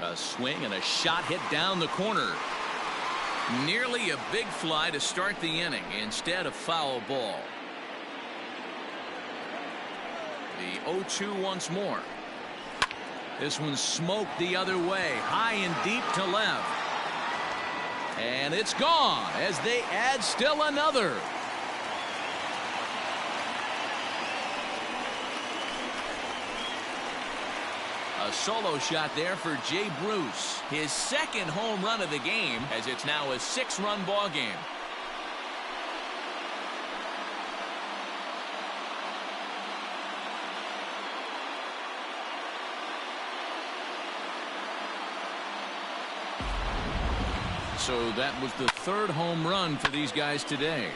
Speaker 1: A swing and a shot hit down the corner. Nearly a big fly to start the inning. Instead, a foul ball. The 0-2 once more. This one smoked the other way, high and deep to left. And it's gone as they add still another. A solo shot there for Jay Bruce. His second home run of the game, as it's now a 6-run ball game. So that was the 3rd home run for these guys today.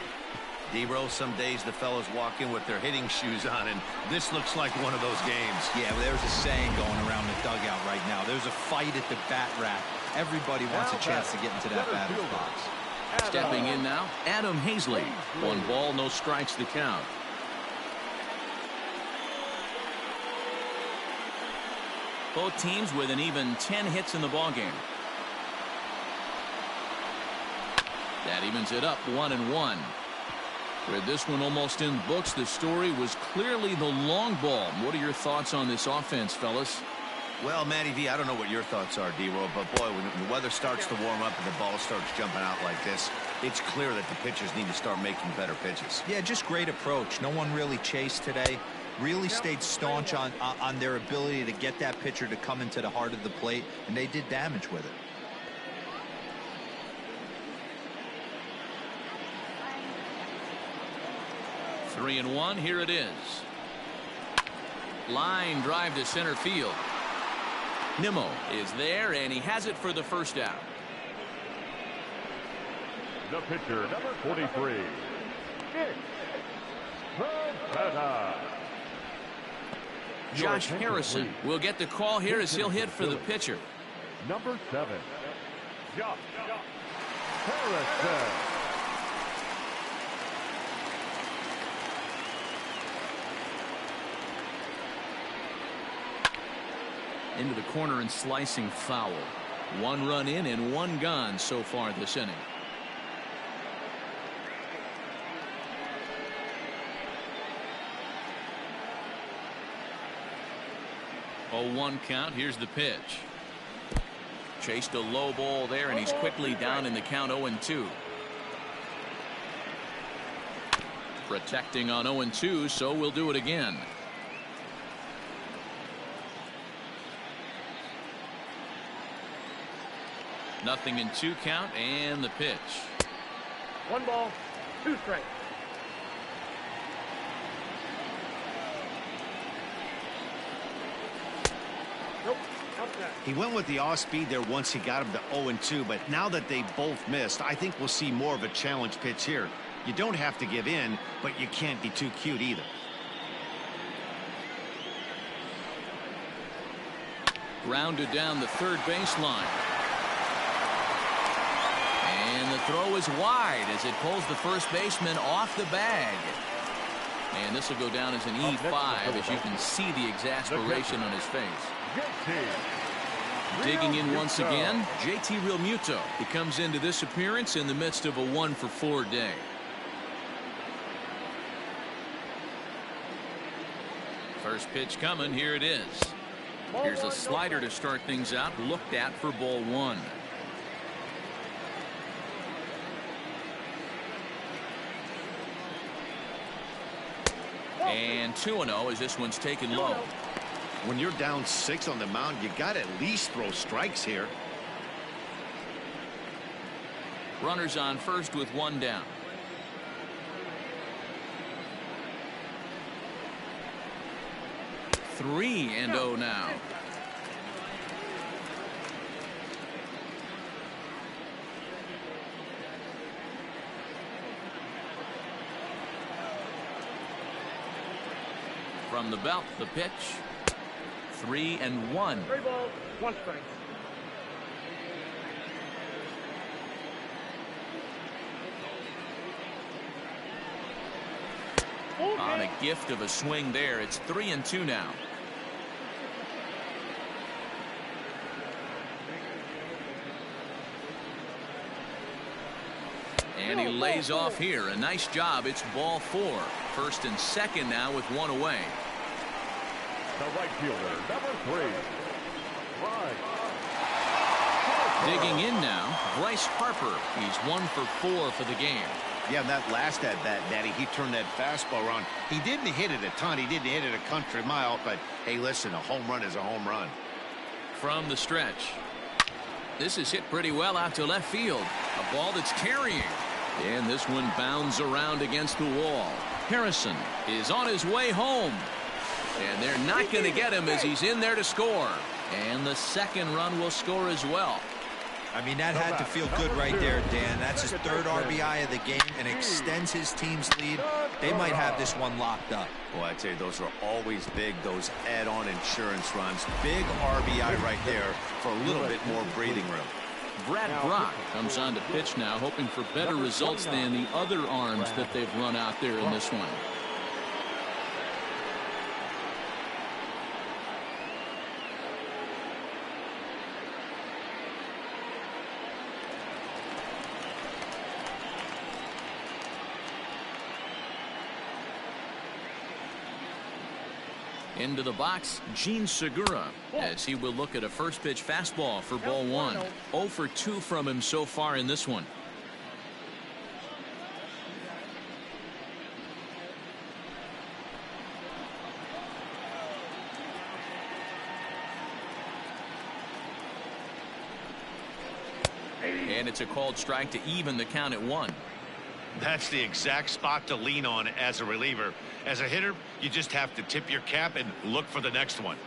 Speaker 2: D-Rose, some days the fellows walk in with their hitting shoes on, and this looks like one of those games.
Speaker 4: Yeah, well, there's a saying going around the dugout right now. There's a fight at the bat rack. Everybody wants a chance to get into that batter's box.
Speaker 1: Stepping in now, Adam Hazley. 1 ball, no strikes the count. Both teams with an even 10 hits in the ballgame. That evens it up 1-1. With this one almost in books, the story was clearly the long ball. What are your thoughts on this offense, fellas?
Speaker 2: Well, Matty V, I don't know what your thoughts are, D-Roll, but boy, when the weather starts to warm up and the ball starts jumping out like this, it's clear that the pitchers need to start making better pitches.
Speaker 4: Yeah, just great approach. No one really chased today. Really stayed staunch on their ability to get that pitcher to come into the heart of the plate, and they did damage with it.
Speaker 1: Three and one, here it is. Line drive to center field. Nimmo is there, and he has it for the first out.
Speaker 3: The pitcher, number 43.
Speaker 1: Josh Harrison will get the call here as he'll hit for the pitcher.
Speaker 3: Number 7. Josh Harrison.
Speaker 1: Into the corner and slicing foul. 1 run in and 1 gone so far this inning. Oh, 1 count. Here's the pitch. Chased a low ball there, and he's quickly down in the count 0-2. Protecting on 0-2, so we'll do it again. 0-2 count and the pitch.
Speaker 5: 1 ball, 2 strikes. Nope.
Speaker 2: He went with the off speed there once he got him to 0-2, but now that they both missed, I think we'll see more of a challenge pitch here. You don't have to give in, but you can't be too cute either.
Speaker 1: Grounded down the third baseline. And the throw is wide as it pulls the first baseman off the bag. And this will go down as an E5 as you can see the exasperation on his face. Digging in once again, JT Realmuto. He comes into this appearance in the midst of a 1-for-4 day. First pitch coming. Here it is. Here's a slider to start things out, looked at for ball 1. And 2-0 as this one's taken low.
Speaker 2: When you're down 6 on the mound, you got to at least throw strikes here.
Speaker 1: Runners on first with 1 down. Three and 0 now. From the belt, the pitch. 3-1.
Speaker 5: 3 balls, 1 strike.
Speaker 1: On a gift of a swing there, it's 3-2 now. And he lays off here. A nice job. It's ball 4. First and second now with 1 away.
Speaker 3: The right fielder, number 3.
Speaker 1: Digging in now, Bryce Harper. He's 1 for 4 for the game.
Speaker 2: Yeah, that last at bat, Daddy, he turned that fastball around. He didn't hit it a ton. He didn't hit it a country mile. But, hey, listen, a home run is a home run.
Speaker 1: From the stretch. This is hit pretty well out to left field. A ball that's carrying. And this one bounds around against the wall. Harrison is on his way home. And they're not going to get him as he's in there to score. And the second run will score as well.
Speaker 4: I mean, that had to feel good right there, Dan. That's his 3rd RBI of the game and extends his team's lead. They might have this one locked up.
Speaker 2: Well, I'd say those are always big, those add-on insurance runs. Big RBI right there for a little bit more breathing room.
Speaker 1: Brad Brock comes on to pitch now, hoping for better results than the other arms that they've run out there in this one. Into the box, Gene Segura, as he will look at a first pitch fastball for ball 1. 0 for 2 from him so far in this one. And it's a called strike to even the count at 1.
Speaker 2: That's the exact spot to lean on as a reliever. As a hitter, you just have to tip your cap and look for the next one.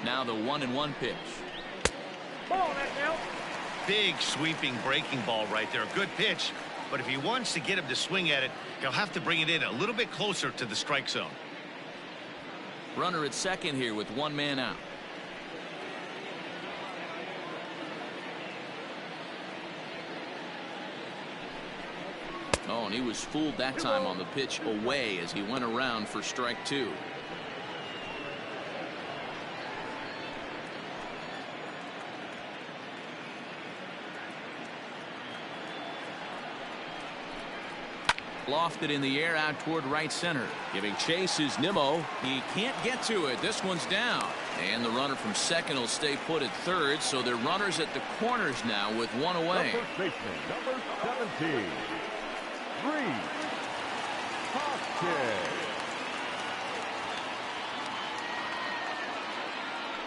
Speaker 1: Now the 1-1 pitch.
Speaker 5: Ball that now.
Speaker 2: Big sweeping breaking ball right there. Good pitch. But if he wants to get him to swing at it, he'll have to bring it in a little bit closer to the strike zone.
Speaker 1: Runner at second here with 1 man out. Oh, and he was fooled that time on the pitch away as he went around for strike 2. Lofted in the air out toward right center. Giving chase is Nimmo. He can't get to it. This one's down. And the runner from second will stay put at third. So they're runners at the corners now with 1 away.
Speaker 3: First baseman, number 17.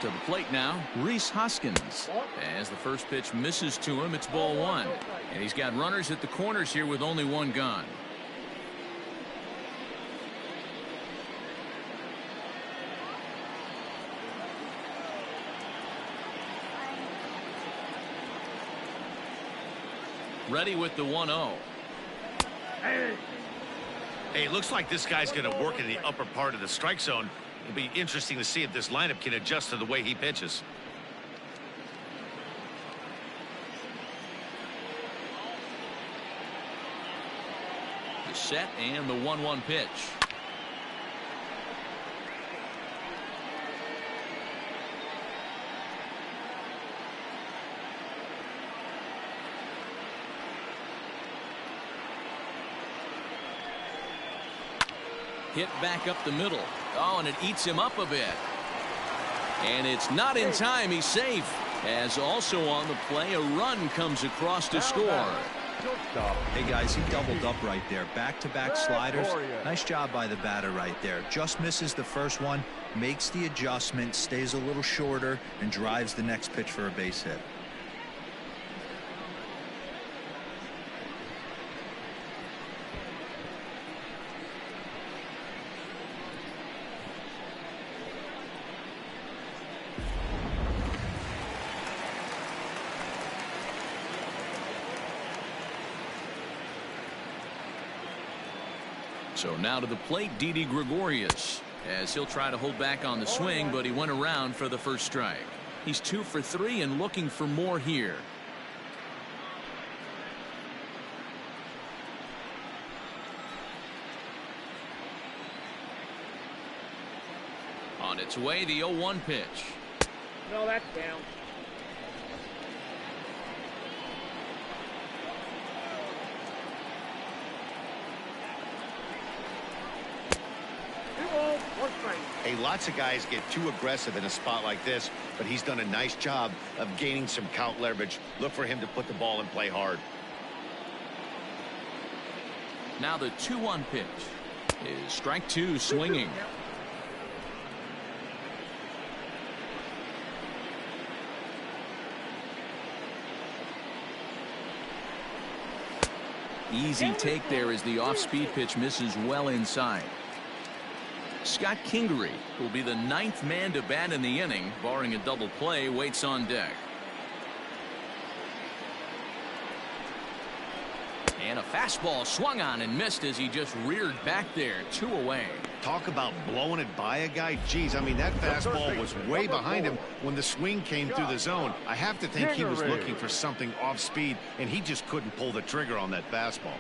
Speaker 1: To the plate now, Rhys Hoskins. As the first pitch misses to him, it's ball one. And he's got runners at the corners here with only one gone. Ready with the 1-0.
Speaker 2: Hey, it looks like this guy's going to work in the upper part of the strike zone. It'll be interesting to see if this lineup can adjust to the way he pitches.
Speaker 1: The set and the 1-1 pitch. Hit back up the middle. Oh, and it eats him up a bit. And it's not in time. He's safe. As also on the play, a run comes across to score.
Speaker 4: Hey, guys, he doubled up right there. Back-to-back sliders. Nice job by the batter right there. Just misses the first one, makes the adjustment, stays a little shorter, and drives the next pitch for a base hit.
Speaker 1: So now to the plate, Didi Gregorius, as he'll try to hold back on the swing, but he went around for the first strike. He's 2 for 3 and looking for more here. On its way, the 0-1 pitch.
Speaker 5: No, that's down.
Speaker 2: Hey, lots of guys get too aggressive in a spot like this, but he's done a nice job of gaining some count leverage. Look for him to put the ball in play hard.
Speaker 1: Now the 2-1 pitch is strike 2, swinging. Easy take there as the off-speed pitch misses well inside. Scott Kingery will be the 9th man to bat in the inning, barring a double play, waits on deck. And a fastball swung on and missed as he just reared back there, 2 away.
Speaker 2: Talk about blowing it by a guy. Geez, I mean, that fastball was way behind him when the swing came through the zone. I have to think he was looking for something off speed, and he just couldn't pull the trigger on that fastball.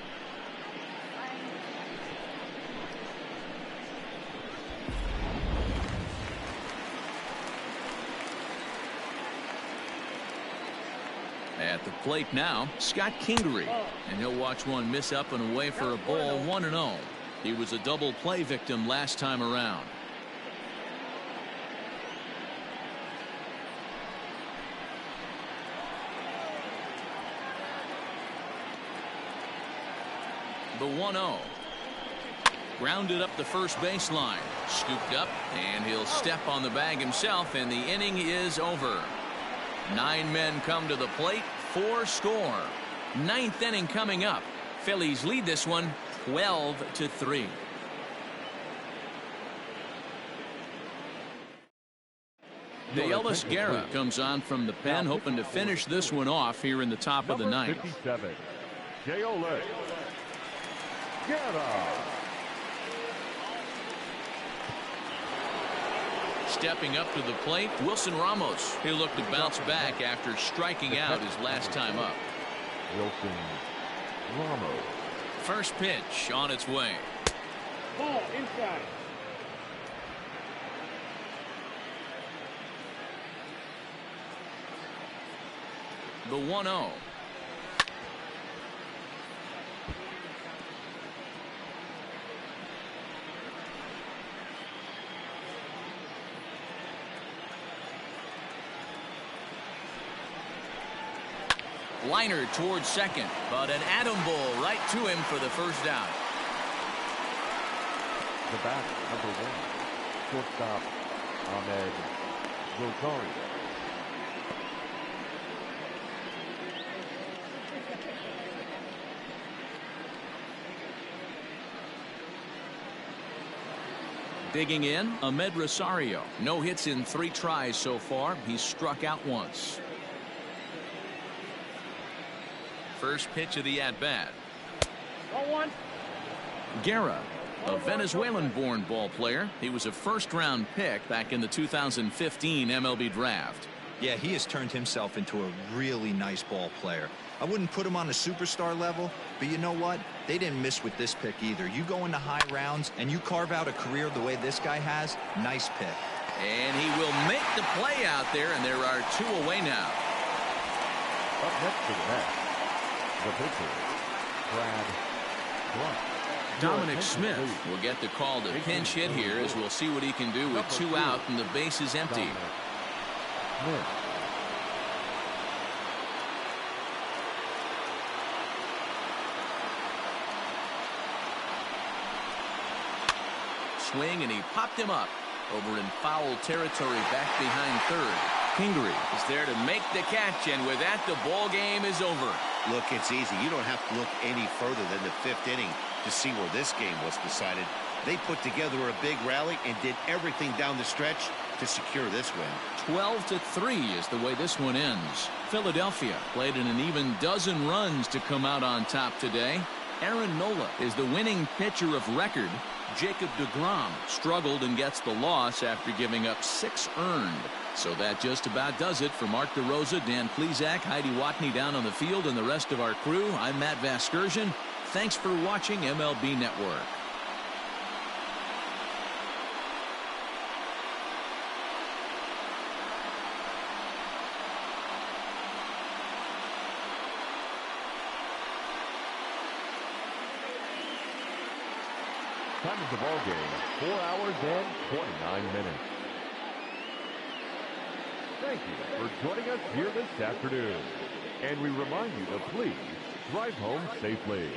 Speaker 1: At the plate now, Scott Kingery, and he'll watch one miss up and away for a ball, 1-0. He was a double play victim last time around. The 1-0. Grounded up the first baseline, scooped up, and he'll step on the bag himself, and the inning is over. 9 men come to the plate, 4 score. 9th inning coming up. Phillies lead this one 12-3. De Ellis Guerra comes on from the pen, hoping to finish this one off here in the top of the 9th.
Speaker 3: 57, De Ellis Guerra.
Speaker 1: Stepping up to the plate, Wilson Ramos. He'll look to bounce back after striking out his last time up.
Speaker 3: Wilson Ramos.
Speaker 1: First pitch on its way.
Speaker 5: Ball inside.
Speaker 1: The 1-0. Liner towards second, but an atom ball right to him for the first out.
Speaker 3: The batter, number 1, shortstop Ahmed Rosario.
Speaker 1: Digging in, Ahmed Rosario. No hits in 3 tries so far. He's struck out once. First pitch of the at-bat. Guerra, a Venezuelan-born ball player. He was a first-round pick back in the 2015 MLB draft.
Speaker 4: Yeah, he has turned himself into a really nice ball player. I wouldn't put him on a superstar level, but you know what? They didn't miss with this pick either. You go into high rounds and you carve out a career the way this guy has, nice pick.
Speaker 1: And he will make the play out there, and there are 2 away now.
Speaker 3: Up next for the Mets, the pitcher, Brad Clark.
Speaker 1: Dominic Smith will get the call to pinch hit here, as we'll see what he can do with 2 out and the base is empty.
Speaker 3: Smith.
Speaker 1: Swing, and he popped him up over in foul territory back behind third. Kingery is there to make the catch, and with that, the ball game is over.
Speaker 2: Look, it's easy. You don't have to look any further than the 5th inning to see where this game was decided. They put together a big rally and did everything down the stretch to secure this win.
Speaker 1: 12-3 is the way this one ends. Philadelphia played in an even dozen runs to come out on top today. Aaron Nola is the winning pitcher of record. Jacob deGrom struggled and gets the loss after giving up 6 earned. So that just about does it for Mark DeRosa, Dan Plesac, Heidi Watney down on the field, and the rest of our crew. I'm Matt Vasgersian. Thanks for watching MLB Network.
Speaker 3: Time of the ball game, 4 hours and 29 minutes. Thank you for joining us here this afternoon. And we remind you to please drive home safely.